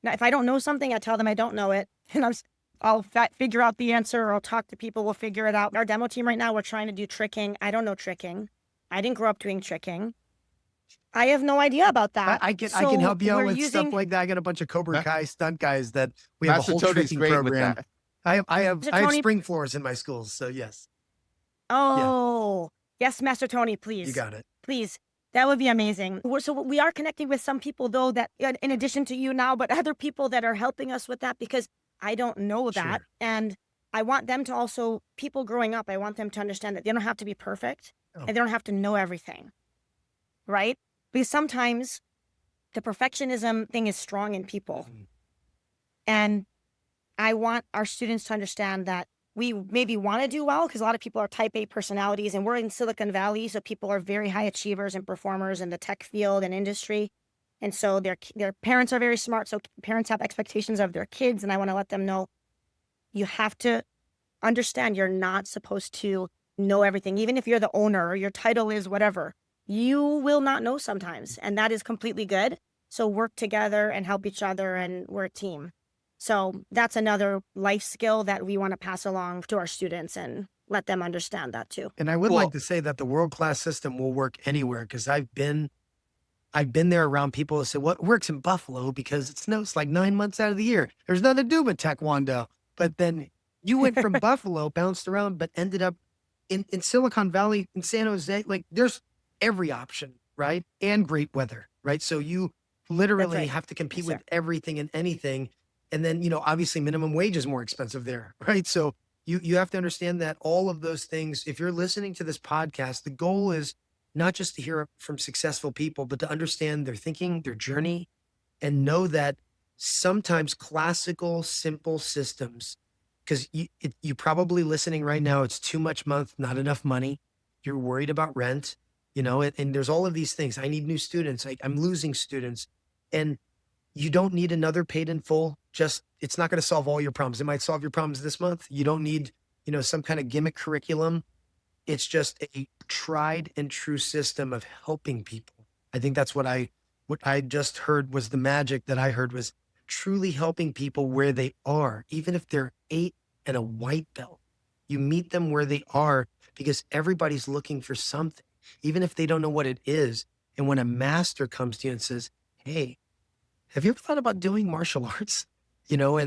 Now, if I don't know something, I tell them I don't know it, and I'll figure out the answer, or I'll talk to people, we'll figure it out. Our demo team right now, we're trying to do tricking. I don't know tricking. I didn't grow up doing tricking. I have no idea about that. I can help you out with stuff like that. I got a bunch of Cobra Kai stunt guys that we have a whole tricking program. I have spring floors in my schools, so yes. Oh, yes, Master Tony, please. You got it. Please. That would be amazing. So we are connecting with some people, though, that in addition to you now, but other people that are helping us with that, because I don't know that. Sure. And I want them to also, people growing up, I want them to understand that they don't have to be perfect and they don't have to know everything, right? Because sometimes the perfectionism thing is strong in people. And I want our students to understand that we maybe want to do well, because a lot of people are type A personalities, and we're in Silicon Valley, so people are very high achievers and performers in the tech field and industry. And so their parents are very smart, so parents have expectations of their kids, and I want to let them know you have to understand you're not supposed to know everything. Even if you're the owner or your title is whatever, you will not know sometimes, and that is completely good. So work together and help each other, and we're a team. So that's another life skill that we want to pass along to our students and let them understand that too. And I would like to say that the world class system will work anywhere, because I've been there around people who say, what works in Buffalo because it snows like 9 months out of the year. There's nothing to do with Taekwondo. But then You went from Buffalo, bounced around, but ended up in Silicon Valley, in San Jose. Like there's every option, right? And great weather, right? So you literally right. have to compete Yes, with sir. everything and anything. And then, obviously minimum wage is more expensive there, right? So you have to understand that all of those things, if you're listening to this podcast, the goal is not just to hear from successful people, but to understand their thinking, their journey, and know that sometimes classical, simple systems, because you probably listening right now, it's too much month, not enough money. You're worried about rent, and there's all of these things. I need new students. I'm losing students. And you don't need another paid in full. Just, it's not going to solve all your problems. It might solve your problems this month. You don't need, some kind of gimmick curriculum. It's just a tried and true system of helping people. I think that's what I just heard was the magic that I heard was truly helping people where they are, even if they're 8 and a white belt. You meet them where they are because everybody's looking for something, even if they don't know what it is. And when a master comes to you and says, "Hey, have you ever thought about doing martial arts?"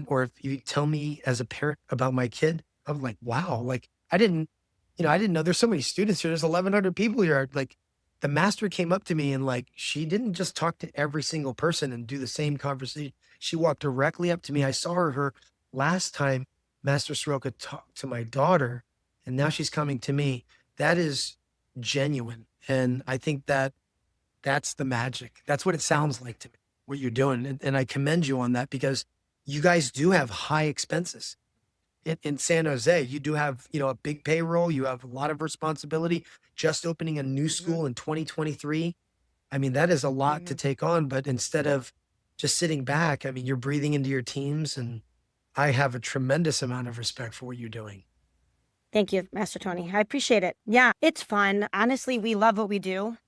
Or if you tell me as a parent about my kid, I'm like, wow, like I didn't know there's so many students here. There's 1,100 people here. Like the master came up to me and like, she didn't just talk to every single person and do the same conversation. She walked directly up to me. I saw her last time Master Sroka talked to my daughter, and now she's coming to me. That is genuine. And I think that's the magic. That's what it sounds like to me, what you're doing. And I commend you on that because you guys do have high expenses. In San Jose, you do have, a big payroll. You have a lot of responsibility. Just opening a new school in 2023. I mean, that is a lot to take on. But instead of just sitting back, I mean, you're breathing into your teams. And I have a tremendous amount of respect for what you're doing. Thank you, Master Tony. I appreciate it. Yeah, it's fun. Honestly, we love what we do.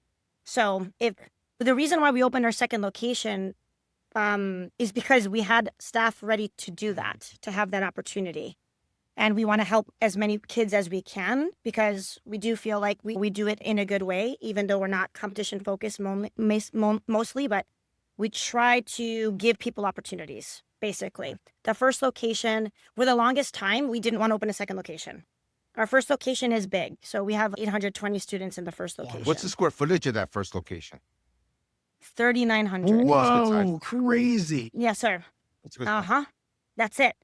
So if the reason why we opened our second location is because we had staff ready to do that, to have that opportunity. And we want to help as many kids as we can because we do feel like we do it in a good way, even though we're not competition focused mostly, but we try to give people opportunities, basically. The first location, for the longest time, we didn't want to open a second location. Our first location is big. So we have 820 students in the first location. What's the square footage of that first location? 3,900. Whoa, crazy. Yes, sir. That's a good size. That's it.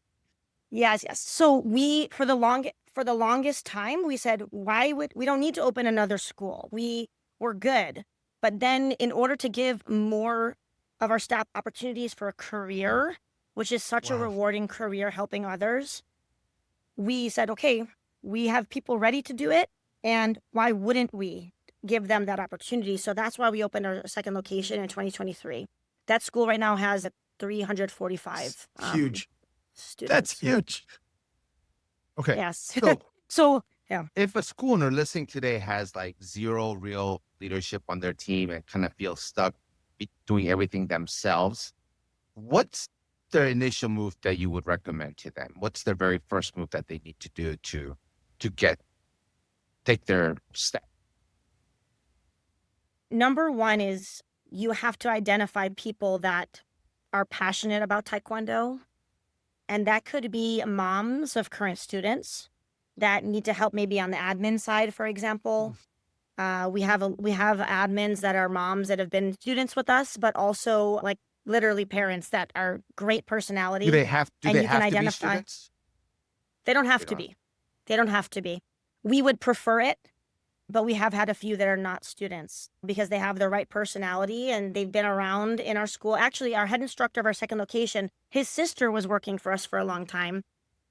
Yes. So we, for the longest time, we said, we don't need to open another school. We're good. But then in order to give more of our staff opportunities for a career, which is such a rewarding career helping others, we said, okay, we have people ready to do it. And why wouldn't we give them that opportunity? So that's why we opened our second location in 2023. That school right now has 345 Huge. students. That's huge. Okay. Yes. So, So, yeah. if a school owner listening today has like zero real leadership on their team and kind of feels stuck doing everything themselves, what's the initial move that you would recommend to them? What's the very first move that they need to do to take their step? Number one is you have to identify people that are passionate about Taekwondo. And that could be moms of current students that need to help maybe on the admin side, for example. We have admins that are moms that have been students with us, but also like literally parents that are great personality. Do they have to be students? They don't have to be. They don't have to be. We would prefer it, but we have had a few that are not students because they have the right personality and they've been around in our school. Actually, our head instructor of our second location, his sister was working for us for a long time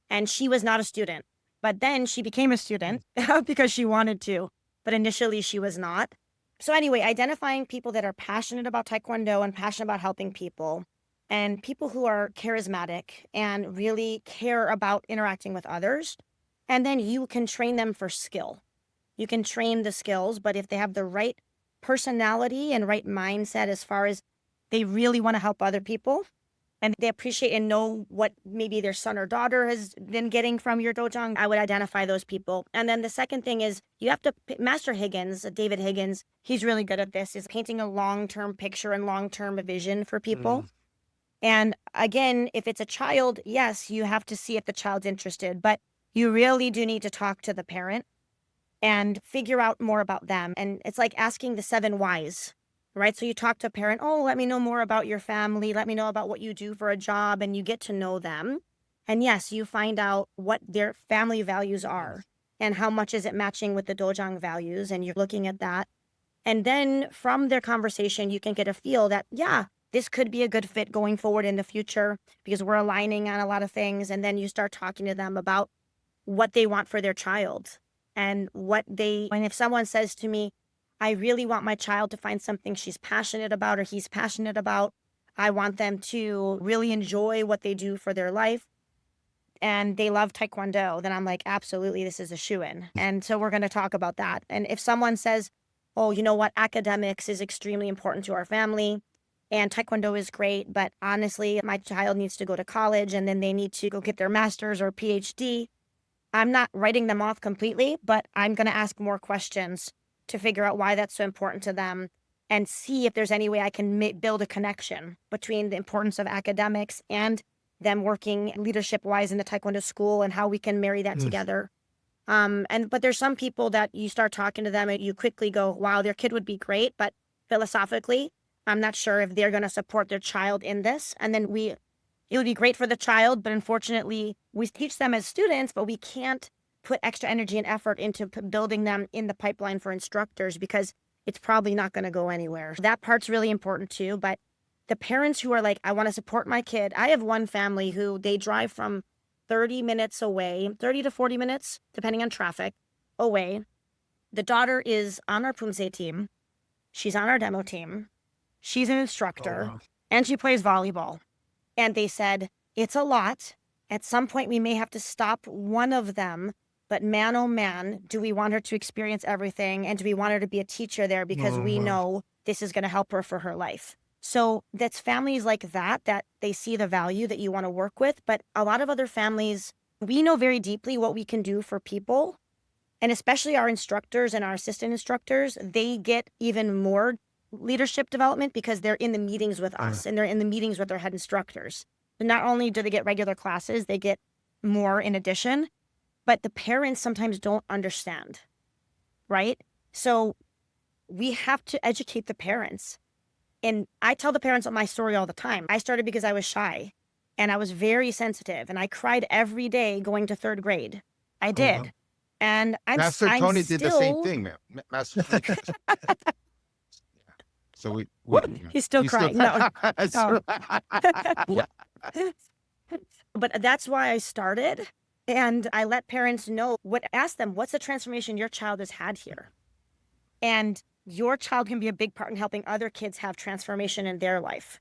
and she was not a student. But then she became a student because she wanted to. But initially she was not. So anyway, identifying people that are passionate about Taekwondo and passionate about helping people and people who are charismatic and really care about interacting with others. And then you can train them for skill. You can train the skills, but if they have the right personality and right mindset as far as they really want to help other people and they appreciate and know what maybe their son or daughter has been getting from your dojang, I would identify those people. And then the second thing is you have to, Master Higgins, David Higgins, he's really good at this, is painting a long-term picture and long-term vision for people. And again, if it's a child, yes, you have to see if the child's interested, but you really do need to talk to the parent and figure out more about them. And it's like asking the 7 whys, right? So you talk to a parent, oh, let me know more about your family. Let me know about what you do for a job. And you get to know them. And yes, you find out what their family values are and how much is it matching with the Dojang values. And you're looking at that. And then from their conversation, you can get a feel that, yeah, this could be a good fit going forward in the future because we're aligning on a lot of things. And then you start talking to them about what they want for their child and and if someone says to me, I really want my child to find something she's passionate about or he's passionate about. I want them to really enjoy what they do for their life and they love Taekwondo, then I'm like, absolutely, this is a shoo-in. And so we're going to talk about that. And if someone says, oh, you know what, academics is extremely important to our family and Taekwondo is great, but honestly, my child needs to go to college and then they need to go get their master's or PhD. I'm not writing them off completely, but I'm going to ask more questions to figure out why that's so important to them and see if there's any way I can build a connection between the importance of academics and them working leadership-wise in the Taekwondo school and how we can marry that together. But there's some people that you start talking to them and you quickly go, wow, their kid would be great, but philosophically, I'm not sure if they're going to support their child in this. And then it would be great for the child, but unfortunately, we teach them as students, but we can't put extra energy and effort into building them in the pipeline for instructors because it's probably not going to go anywhere. That part's really important too. But the parents who are like, I want to support my kid. I have one family who they drive from 30 minutes away, 30 to 40 minutes, depending on traffic, away. The daughter is on our Pumse team. She's on our demo team. She's an instructor and she plays volleyball. And they said, it's a lot. At some point, we may have to stop one of them. But man, oh man, do we want her to experience everything? And do we want her to be a teacher there? Because we know this is going to help her for her life. So that's families like that they see the value that you want to work with. But a lot of other families, we know very deeply what we can do for people. And especially our instructors and our assistant instructors, they get even more leadership development because they're in the meetings with us and they're in the meetings with their head instructors. And not only do they get regular classes, they get more in addition, but the parents sometimes don't understand, right? So we have to educate the parents. And I tell the parents my story all the time. I started because I was shy and I was very sensitive and I cried every day going to 3rd grade. I did. Wow. And Master I'm Tony still... did the same thing, man. Master Tony. So he's still crying. No. But that's why I started. And I let parents know ask them, what's the transformation your child has had here? And your child can be a big part in helping other kids have transformation in their life.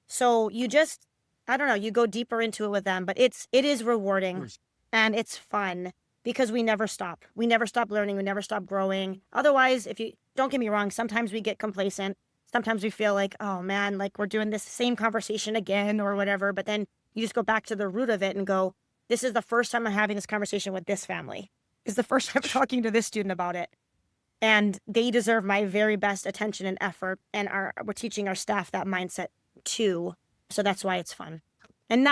So you just, I don't know, you go deeper into it with them, but it is rewarding and it's fun because we never stop. We never stop learning. We never stop growing. Otherwise, don't get me wrong, sometimes we get complacent. Sometimes we feel like, oh man, like we're doing this same conversation again or whatever. But then you just go back to the root of it and go, this is the first time I'm having this conversation with this family. This is the first time I'm talking to this student about it. And they deserve my very best attention and effort. And we're teaching our staff that mindset too. So that's why it's fun. And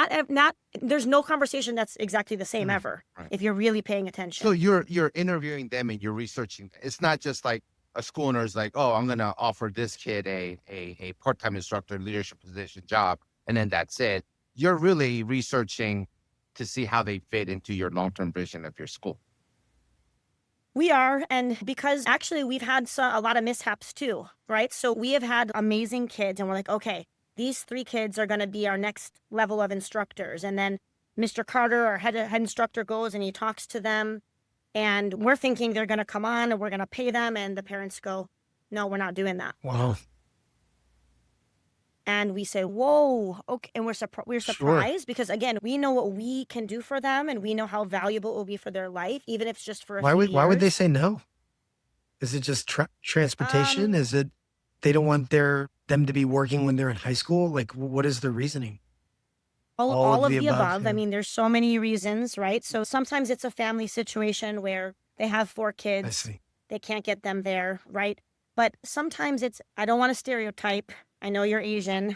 there's no conversation that's exactly the same ever, if you're really paying attention. So you're interviewing them and you're researching. It's not just like a school owner is like, oh, I'm going to offer this kid a part-time instructor leadership position job. And then that's it. You're really researching to see how they fit into your long-term vision of your school. We are. And because actually we've had a lot of mishaps too, right? So we have had amazing kids and we're like, okay, these 3 kids are going to be our next level of instructors. And then Mr. Carter, our head instructor, goes and he talks to them. And we're thinking they're going to come on and we're going to pay them. And the parents go, no, we're not doing that. Wow. And we say, whoa, okay. And we're surprised because, again, we know what we can do for them and we know how valuable it will be for their life, even if it's just for a few years. Why would they say no? Is it just transportation? Is it they don't want them to be working when they're in high school? Like, what is the reasoning? All of the above. Yeah. I mean, there's so many reasons, right? So sometimes it's a family situation where they have 4 kids. I see. They can't get them there, right? But sometimes I don't want to stereotype. I know you're Asian.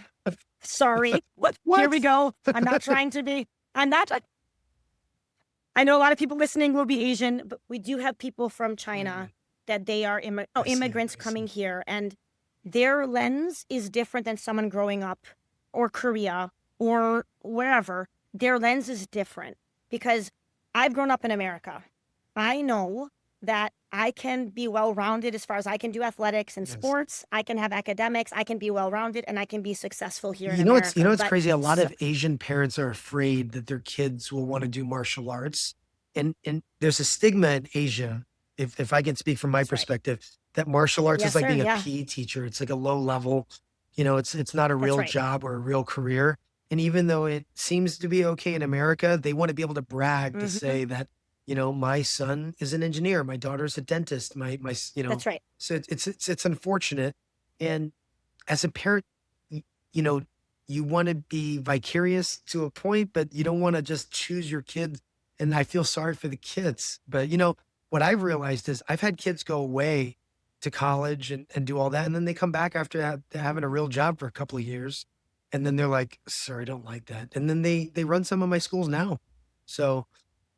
Sorry. What? Here we go. I'm not trying to be. I'm not. I know a lot of people listening will be Asian, but we do have people from China that they are immigrants coming here, and their lens is different than someone growing up or Korea or wherever. Their lens is different because I've grown up in America. I know that I can be well-rounded as far as I can do athletics and sports. I can have academics. I can be well-rounded and I can be successful here in America. You know, it's crazy. A lot of Asian parents are afraid that their kids will want to do martial arts. And there's a stigma in Asia, if I can speak from my perspective, that martial arts is like being a PE teacher. It's like a low level, you know, it's not a real job or a real career. And even though it seems to be okay in America, they want to be able to brag to say that, you know, my son is an engineer, my daughter's a dentist, my you know. That's right. So it's unfortunate. And as a parent, you know, you want to be vicarious to a point, but you don't want to just choose your kids. And I feel sorry for the kids. But, you know, what I've realized is I've had kids go away to college and do all that. And then they come back after having a real job for a couple of years. And then they're like, sir, I don't like that. And then they run some of my schools now. So,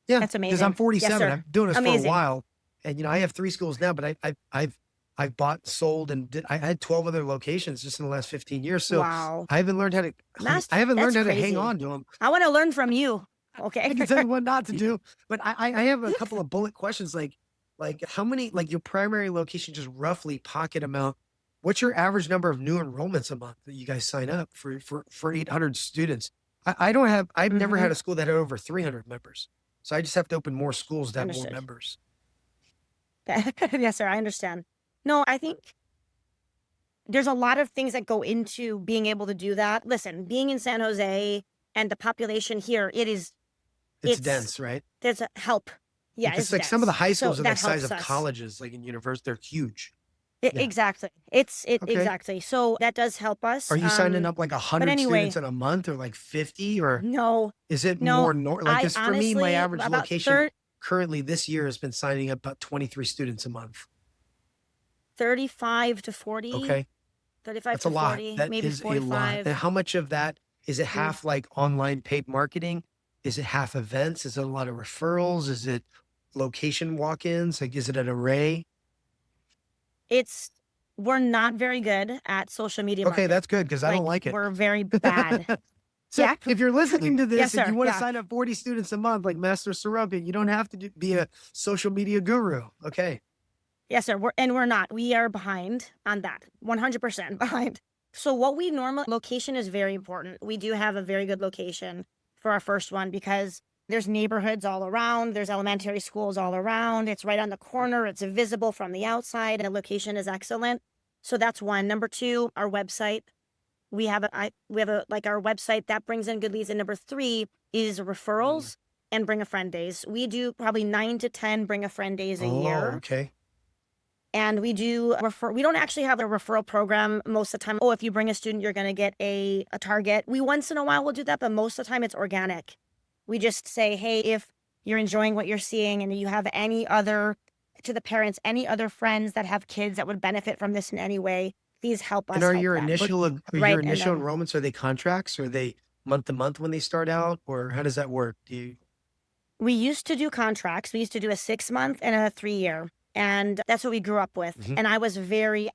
yeah, that's amazing. Because I'm 47. Yes, I've been doing this for a while. And, you know, I have 3 schools now, but I've bought, sold, and I had 12 other locations just in the last 15 years. So wow. I haven't learned how to, to hang on to them. I want to learn from you. Okay. I can tell you what not to do. But I have a couple of bullet questions like how many, like your primary location, just roughly pocket amount. What's your average number of new enrollments a month that you guys sign up for 800 students? I've never had a school that had over 300 members. So I just have to open more schools that have more members. Yes, sir. I understand. No, I think there's a lot of things that go into being able to do that. Listen, being in San Jose and the population here, it's dense, right? There's a help. Yeah, it's like dense. Some of the high schools are the size of colleges, like in universities. They're huge. Exactly. Exactly. So that does help us. Are you signing up like 100 students in a month or like 50 or no? Is it more like this? For me, my average location currently this year has been signing up about 23 students a month. 35 to 40. Okay. 35 That's to a lot. 40, That maybe is 45. a lot. And how much of that is it half like online paid marketing? Is it half events? Is it a lot of referrals? Is it location walk-ins? Like, is it an array? We're not very good at social media marketing. Okay, that's good because I don't like it. We're very bad. So if you're listening to this and you want to sign up 40 students a month like Master Sroka, you don't have to be a social media guru. Okay. Yes, sir. We're not. We are behind on that. 100% behind. So what we location is very important. We do have a very good location for our first one because there's neighborhoods all around. There's elementary schools all around. It's right on the corner. It's visible from the outside. And the location is excellent. So that's one. Number 2, our website. We have our website that brings in good leads. And number 3 is referrals and bring a friend days. We do probably 9 to 10 bring a friend days a year. Okay. And we do we don't actually have a referral program most of the time. Oh, if you bring a student, you're going to get a target. We once in a while will do that, but most of the time it's organic. We just say, hey, if you're enjoying what you're seeing and you have any other friends that have kids that would benefit from this in any way, please help us. And are your initial enrollments, are they contracts? Or are they month to month when they start out? Or how does that work? We used to do contracts. We used to do a 6-month and a 3-year. And that's what we grew up with. And I was very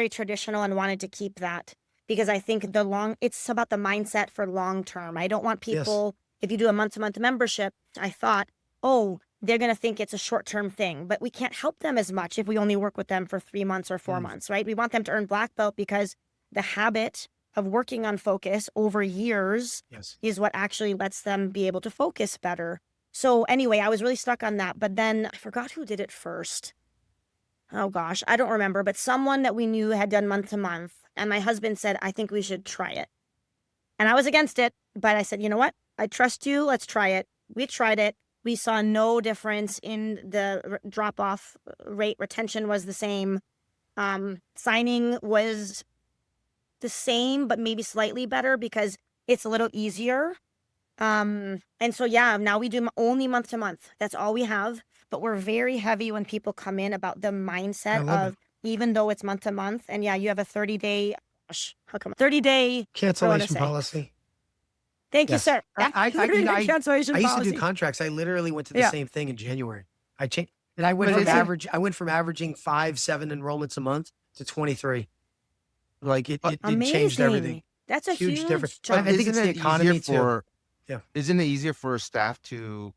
traditional and wanted to keep that because I think it's about the mindset for long term. I don't want people, if you do a month-to-month membership, I thought, oh, they're going to think it's a short-term thing, but we can't help them as much if we only work with them for 3 months or 4 months, right? We want them to earn black belt because the habit of working on focus over years is what actually lets them be able to focus better. So anyway, I was really stuck on that, but then I forgot who did it first. Oh gosh, I don't remember, but someone that we knew had done month to month. And my husband said, I think we should try it. And I was against it, but I said, you know what? I trust you. Let's try it. We tried it. We saw no difference in the drop-off rate. Retention was the same. Signing was the same, but maybe slightly better because it's a little easier. And so, now we do only month to month. That's all we have. But we're very heavy when people come in about the mindset of even though it's month to month and you have a 30-day gosh, how come 30-day Cancellation say. policy. Thank you, Yes. sir. Literally the cancellation I used to policy. do contracts. I literally went to the Yeah. same thing in January. I changed, and I went But from isn't- I went from averaging 5-7 enrollments a month to 23. Like it changed everything. Amazing. That's a Huge huge difference. jump. I think it's isn't the it economy easier too. for Yeah. Isn't it easier for staff to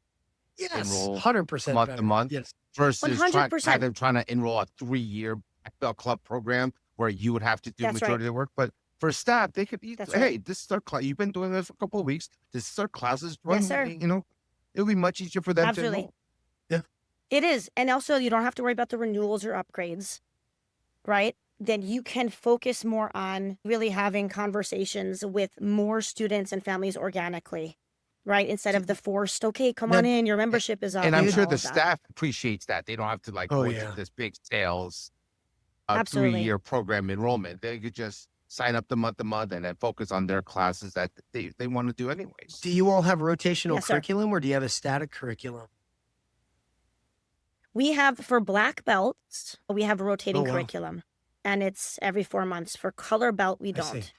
Yes, enroll 100% month better. to month Yes. versus trying 100%. to enroll a 3-year black belt club program where you would have to do That's majority of the work? But for staff, they could That's hey, right. this is our class. You've been doing this for a couple of weeks. This is our classes. Yes, sir. You know, it'll be much easier for them to Absolutely. enroll. It is. And also, you don't have to worry about the renewals or upgrades, right? Then you can focus more on really having conversations with more students and families organically, right? Instead of the forced, okay, come on in, your membership is up. And I'm and sure all the of that. staff appreciates that. They don't have to Oh, go yeah. into this big sales Absolutely. 3-year program enrollment. They could just sign up the month to month and then focus on their classes that they want to do anyways. Do you all have rotational Yes, sir. curriculum or do you have a static curriculum? We have, for black belts, we have a rotating Oh, wow. curriculum, and it's every 4 months. For color belt, we I see. don't.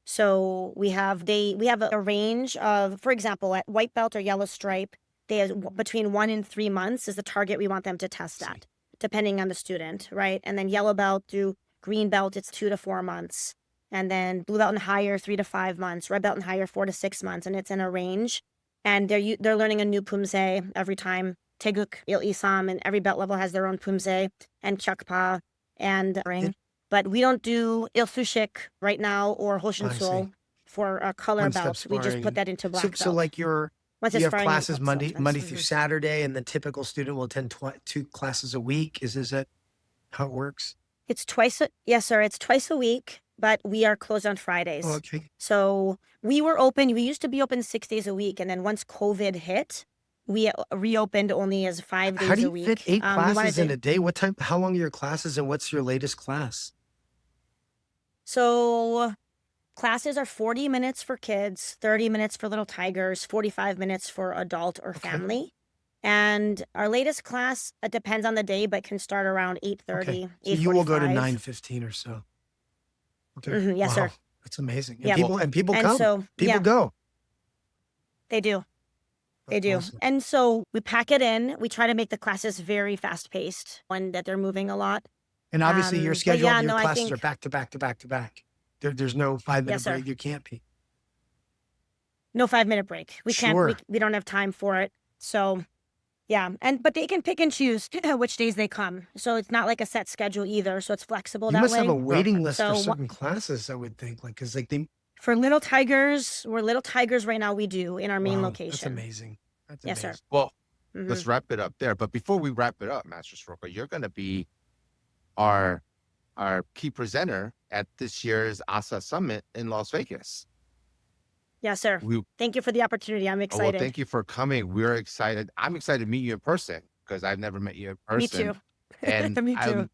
So we have a range of, for example, at white belt or yellow stripe, they have between 1 and 3 months is the target we want them to test I see. at, depending on the student, right? And then yellow belt through green belt, it's 2 to 4 months. And then blue belt and higher, 3 to 5 months. Red belt and higher, 4 to 6 months. And it's in a range. And they're learning a new pumse every time. Teguk, Il Isam, and every belt level has their own pumse and chakpa and ring. But we don't do Il Sushik right now or Hoshin I see. Sol for color One-step belts. We just sparring. put that into black belt. So like Once you it's have sparring, classes it's Monday self-defense. through Mhm. Saturday, and the typical student will attend 2 classes a week. Is that how it works? It's yes, sir. It's twice a week, but we are closed on Fridays. Oh, okay. So we used to be open 6 days a week. And then once COVID hit, we reopened only as 5 days How do you a week. fit 8 We wanted classes in to- a day? How long are your classes and what's your latest class? So classes are 40 minutes for kids, 30 minutes for little tigers, 45 minutes for adult or Okay. family. And our latest class, it depends on the day, but can start around 8:30, Okay. So you will go to 8:45. 9:15 or so. Okay. Mhm, yes, sir. Wow. That's amazing. And Yeah. people And come. so, People yeah, go. they do. They That's do. awesome. And so we pack it in. We try to make the classes very fast paced when that they're moving a lot. And obviously your But schedule yeah, of your no, I classes are think, back to back to back to back. There's no 5-minute yes, sir. break. You can't be. No 5-minute break. We can't, Sure. we don't have time for it. So yeah. But they can pick and choose which days they come. So it's not like a set schedule either. So it's flexible You that must way. have a waiting list for So certain classes, I would think. Like, cause like for little tigers, we're little tigers right now. We do in our main wow, that's location. amazing. That's Yes, sir. amazing. Well, Mhm. let's wrap it up there. But before we wrap it up, Master Sroka, you're going to be our key presenter at this year's ASA Summit in Las Vegas. Yes, sir. Thank you for the opportunity. I'm Well, excited. thank you for coming. We're excited. I'm excited to meet you in person because I've never met you in person. Me too. And Me too. I'm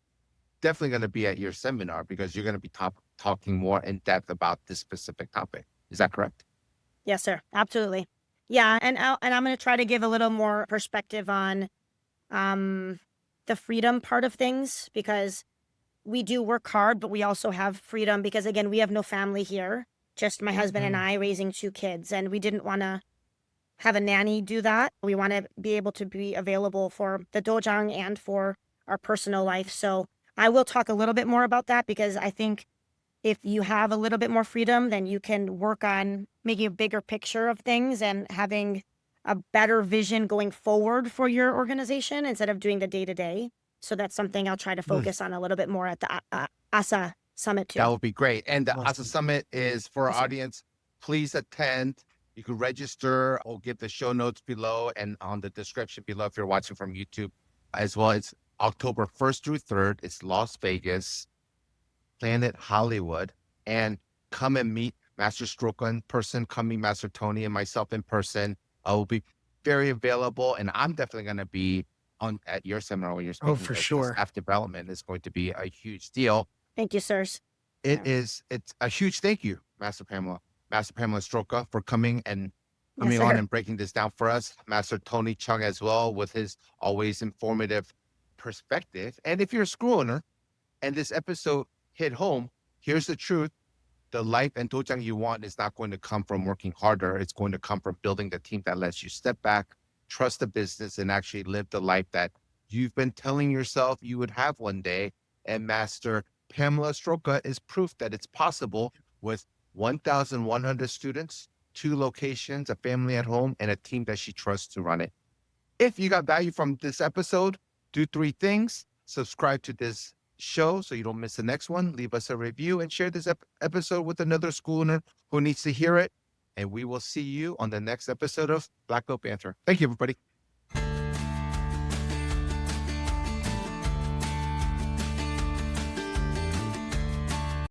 definitely going to be at your seminar because you're going to be talking more in depth about this specific topic. Is that correct? Yes, sir. Absolutely. Yeah, and I'm going to try to give a little more perspective on the freedom part of things because we do work hard, but we also have freedom because again, we have no family here, just my husband and I raising 2 kids, and we didn't want to have a nanny do that. We want to be able to be available for the Dojang and for our personal life. So I will talk a little bit more about that because I think if you have a little bit more freedom, then you can work on making a bigger picture of things and having a better vision going forward for your organization instead of doing the day-to-day. So that's something I'll try to focus on a little bit more at the ASA Summit too. That would be great. And the Awesome. ASA Summit is for our Yes, sir. audience. Please attend. You can register. I'll give the show notes below and on the description below if you're watching from YouTube as well. It's October 1st through 3rd. It's Las Vegas, Planet Hollywood. And come and meet Master Sroka in person. Come meet Master Tony and myself in person. I will be very available. And I'm definitely going to be at your seminar when you're speaking. Oh, for because sure. Staff development is going to be a huge deal. Thank you, sirs. It's a huge thank you, Master Pamela Sroka, for coming and Yes, coming on sir. and breaking this down for us. Master Tony Chung as well with his always informative perspective. And if you're a school owner and this episode hit home, here's the truth. the life and Dojang you want is not going to come from working harder. It's going to come from building the team that lets you step back, trust the business, and actually live the life that you've been telling yourself you would have one day. And Master Pamela Sroka is proof that it's possible with 1,100 students, 2 locations, a family at home, and a team that she trusts to run it. If you got value from this episode, do 3 things. Subscribe to this show so you don't miss the next one. Leave us a review and share this episode with another school owner who needs to hear it. And we will see you on the next episode of Black Belt Banter. Thank you, everybody.